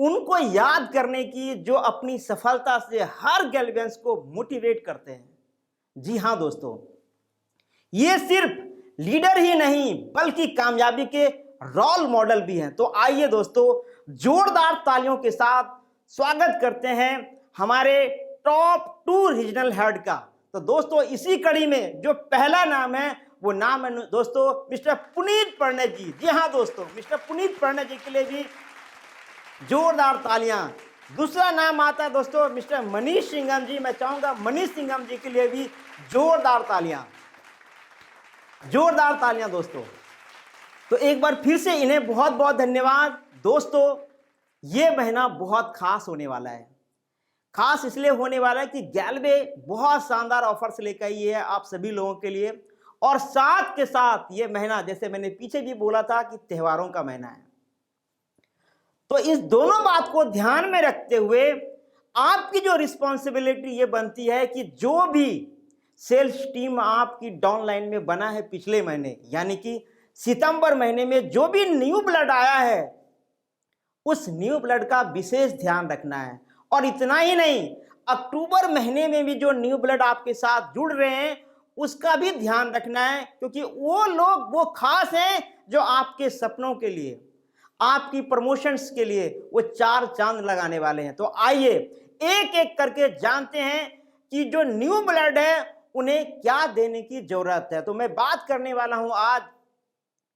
Speaker 7: उनको याद करने की जो अपनी सफलता से हर गैल्वेंस को मोटिवेट करते हैं। जी हाँ दोस्तों, ये सिर्फ लीडर ही नहीं बल्कि कामयाबी के रोल मॉडल भी हैं। तो आइए दोस्तों, जोरदार तालियों के साथ स्वागत करते हैं हमारे टॉप 2 रीजनल हेड का। तो दोस्तों, इसी कड़ी में जो पहला नाम है वो नाम है दोस्तों मिस्टर पुनीत प्रणय जी। जी हाँ दोस्तों, मिस्टर पुनीत प्रणय जी के लिए भी जोरदार तालियां। दूसरा नाम आता है दोस्तों मिस्टर मनीष सिंघम जी। मैं चाहूंगा मनीष सिंघम जी के लिए भी जोरदार तालियां, जोरदार तालियां दोस्तों। तो एक बार फिर से इन्हें बहुत बहुत धन्यवाद। दोस्तों, ये महीना बहुत खास होने वाला है। खास इसलिए होने वाला है कि गैल्वे बहुत शानदार ऑफर्स लेकर आई है आप सभी लोगों के लिए, और साथ के साथ ये महीना, जैसे मैंने पीछे भी बोला था कि त्योहारों का महीना है, तो इस दोनों बात को ध्यान में रखते हुए आपकी जो रिस्पॉन्सिबिलिटी ये बनती है कि जो भी सेल्स टीम आपकी डाउनलाइन में बना है पिछले महीने, यानी कि सितंबर महीने में जो भी न्यू ब्लड आया है, उस न्यू ब्लड का विशेष ध्यान रखना है। और इतना ही नहीं, अक्टूबर महीने में भी जो न्यू ब्लड आपके साथ जुड़ रहे हैं उसका भी ध्यान रखना है, क्योंकि वो लोग वो खास हैं जो आपके सपनों के लिए, आपकी प्रमोशंस के लिए वो 4 चांद लगाने वाले हैं। तो आइए एक एक करके जानते हैं कि जो न्यू ब्लड है उन्हें क्या देने की जरूरत है। तो मैं बात करने वाला हूं आज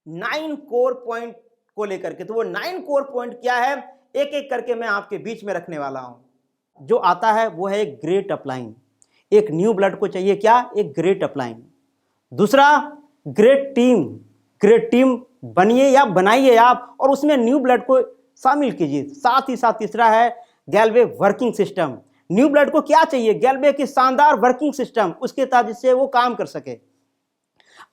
Speaker 7: 9 कोर पॉइंट को लेकर के। तो वो 9 कोर पॉइंट क्या है, एक एक करके मैं आपके बीच में रखने वाला हूं। जो आता है वो है एक ग्रेट अपलाइन। एक न्यू ब्लड को चाहिए क्या, एक ग्रेट अपलाइन। दूसरा, ग्रेट टीम। ग्रेट टीम बनिए या बनाइए आप, और उसमें न्यू ब्लड को शामिल कीजिए। साथ ही साथ तीसरा है गैल्वे वर्किंग सिस्टम। न्यू ब्लड को क्या चाहिए, गैल्वे की शानदार वर्किंग सिस्टम, उसके तहत जिससे वो काम कर सके।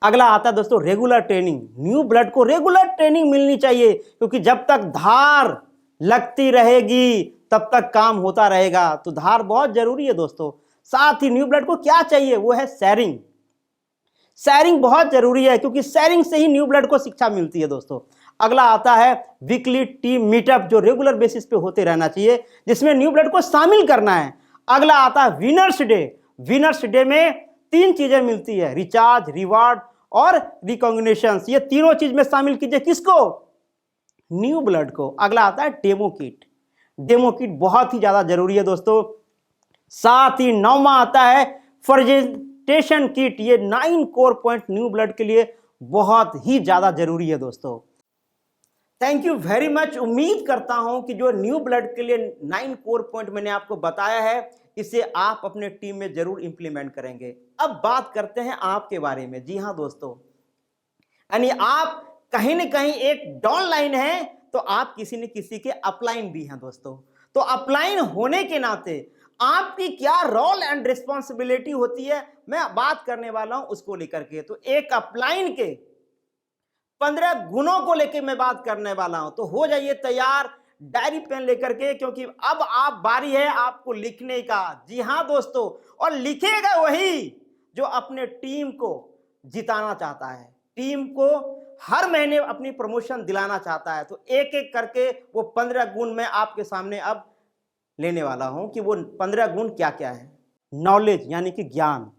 Speaker 7: अगला आता है दोस्तों रेगुलर ट्रेनिंग। न्यू ब्लड को रेगुलर ट्रेनिंग मिलनी चाहिए, क्योंकि जब तक धार लगती रहेगी तब तक काम होता रहेगा। तो धार बहुत जरूरी है दोस्तों। साथ ही न्यू ब्लड को क्या चाहिए, वो है शेयरिंग। शेयरिंग बहुत जरूरी है, क्योंकि शेयरिंग से ही न्यू ब्लड को शिक्षा मिलती है दोस्तों। अगला आता है वीकली टीम मीटअप, जो रेगुलर बेसिस पे होते रहना चाहिए, जिसमें न्यू ब्लड को शामिल करना है। अगला आता है विनर्स डे। विनर्स डे में 3 चीजें मिलती है, रिचार्ज, रिवार्ड और रिकॉग्निशन। ये तीनों चीज में शामिल कीजिए किसको, न्यू ब्लड को। अगला आता है डेमो किट। डेमो किट बहुत ही ज्यादा जरूरी है दोस्तों। साथ ही 9वां आता है प्रेजेंटेशन किट। ये 9 कोर पॉइंट न्यू ब्लड के लिए बहुत ही ज्यादा जरूरी है दोस्तों। Thank you very much. उम्मीद करता हूं कि जो न्यू ब्लड के लिए 9 कोर पॉइंट मैंने आपको बताया है, इसे आप अपने टीम में जरूर इंप्लीमेंट करेंगे। अब बात करते हैं आपके बारे में। जी हाँ दोस्तों, यानी आप कहीं न कहीं एक डाउनलाइन है, तो आप किसी न किसी के अपलाइन भी हैं दोस्तों। तो अपलाइन होने के नाते आपकी क्या रोल एंड रिस्पॉन्सिबिलिटी होती है, मैं बात करने वाला हूं उसको लेकर के। तो एक अपलाइन के 15 गुणों को लेकर मैं बात करने वाला हूं। तो हो जाइए तैयार डायरी पेन लेकर के, क्योंकि अब आप बारी है आपको लिखने का। जी हाँ दोस्तों, और लिखेगा वही जो अपने टीम को जिताना चाहता है, टीम को हर महीने अपनी प्रमोशन दिलाना चाहता है। तो एक एक करके वो 15 गुण मैं आपके सामने अब लेने वाला हूं कि वो 15 गुण क्या क्या है। नॉलेज यानी कि ज्ञान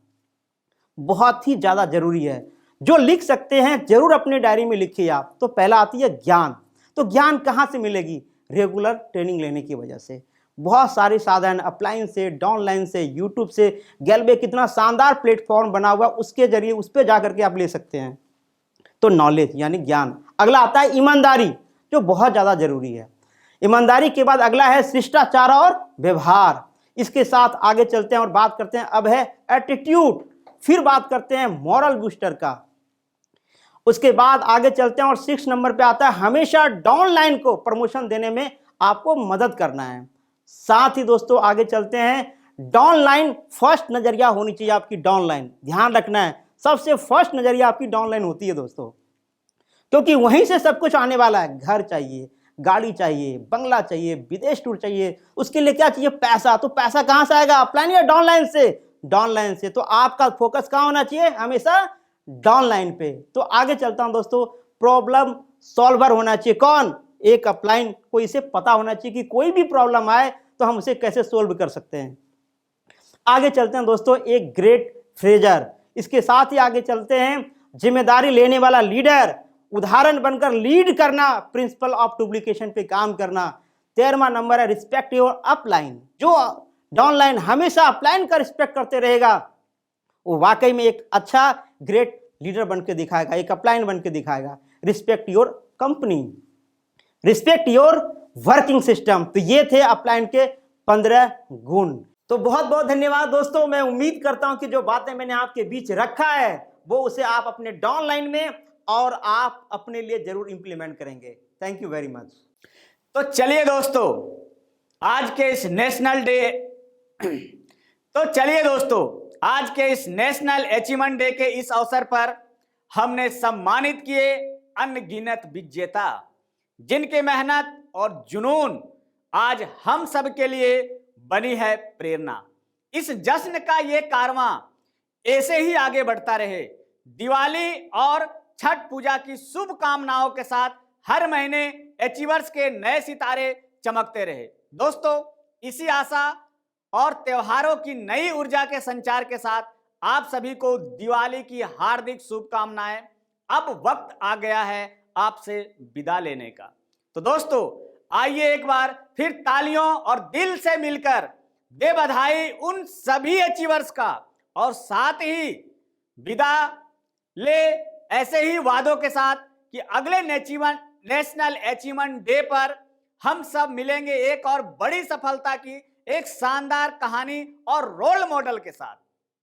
Speaker 7: बहुत ही ज्यादा जरूरी है। जो लिख सकते हैं जरूर अपनी डायरी में लिखिए आप। तो पहला आती है ज्ञान। तो ज्ञान कहां से मिलेगी, रेगुलर ट्रेनिंग लेने की वजह से। बहुत सारे साधन अपलाइन से, डाउनलाइन से, यूट्यूब से, गैल्वे कितना शानदार प्लेटफॉर्म बना हुआ, उसके जरिए उस पर जाकर के आप ले सकते हैं। तो नॉलेज यानी ज्ञान। अगला आता है ईमानदारी, जो बहुत ज्यादा जरूरी है। ईमानदारी के बाद अगला है शिष्टाचार और व्यवहार। इसके साथ आगे चलते हैं और बात करते हैं, अब है एटीट्यूड। फिर बात करते हैं मॉरल बूस्टर का। उसके बाद आगे चलते हैं और 6 नंबर पे आता है हमेशा डाउनलाइन को प्रमोशन देने में आपको मदद करना है। साथ ही दोस्तों आगे चलते हैं, डाउनलाइन फर्स्ट नजरिया होनी चाहिए आपकी। डाउनलाइन ध्यान रखना है, सबसे फर्स्ट नजरिया आपकी डाउनलाइन होती है दोस्तों, क्योंकि वहीं से सब कुछ आने वाला है। घर चाहिए, गाड़ी चाहिए, बंगला चाहिए, विदेश टूर चाहिए, उसके लिए क्या चाहिए, पैसा। तो पैसा कहां से आएगा, अपलाइन या डाउनलाइन से, डाउनलाइन से। तो आपका फोकस कहां होना चाहिए, हमेशा डाउनलाइन पे। तो आगे चलता हूं दोस्तों, प्रॉब्लम सॉल्वर होना चाहिए। कौन, एक अपलाइन को इसे पता होना चाहिए कि कोई भी प्रॉब्लम आए तो हम उसे कैसे सोल्व कर सकते हैं। आगे चलते हैं दोस्तों, एक ग्रेट फ्रेजर, इसके साथ ही आगे चलते हैं जिम्मेदारी लेने वाला लीडर, उदाहरण बनकर लीड करना, प्रिंसिपल ऑफ डुप्लीकेशन पे काम करना। 13वां नंबर है रिस्पेक्ट योर अपलाइन। जो डाउनलाइन हमेशा अपलाइन का रिस्पेक्ट करते रहेगा वो वाकई में एक अच्छा ग्रेट लीडर बन के दिखाएगा, एक अपलाइन बन के दिखाएगा। Respect your company, respect your working system. तो ये थे अपलाइन के 15 गुण। तो बहुत बहुत धन्यवाद दोस्तों। मैं उम्मीद करता हूं कि जो बातें मैंने आपके बीच रखा है वो उसे आप अपने डाउनलाइन में और आप अपने लिए जरूर इंप्लीमेंट करेंगे। Thank you very much.
Speaker 1: तो चलिए दोस्तों, आज के इस नेशनल अचीवमेंट डे के इस अवसर पर हमने सम्मानित किए अनगिनत विजेता जिनकी मेहनत और जुनून आज हम सब के लिए बनी है प्रेरणा। इस जश्न का ये कारवां ऐसे ही आगे बढ़ता रहे। दिवाली और छठ पूजा की शुभकामनाओं के साथ हर महीने अचीवर्स के नए सितारे चमकते रहे। दोस्तों, इसी आशा और त्योहारों की नई ऊर्जा के संचार के साथ आप सभी को दिवाली की हार्दिक शुभकामनाएं। अब वक्त आ गया है आपसे विदा लेने का। तो दोस्तों, आइए एक बार फिर तालियों और दिल से मिलकर दे बधाई उन सभी अचीवर्स का और साथ ही विदा ले ऐसे ही वादों के साथ कि अगले नेशनल अचीवमेंट डे पर हम सब मिलेंगे एक और बड़ी सफलता की एक शानदार कहानी और रोल मॉडल के साथ।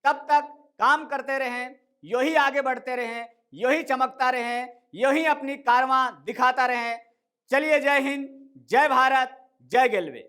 Speaker 1: तब तक काम करते रहें, यूं ही आगे बढ़ते रहें, यूं ही चमकता रहें, यूं ही अपनी कारवां दिखाता रहें। चलिए, जय हिंद, जय भारत, जय गेलवे।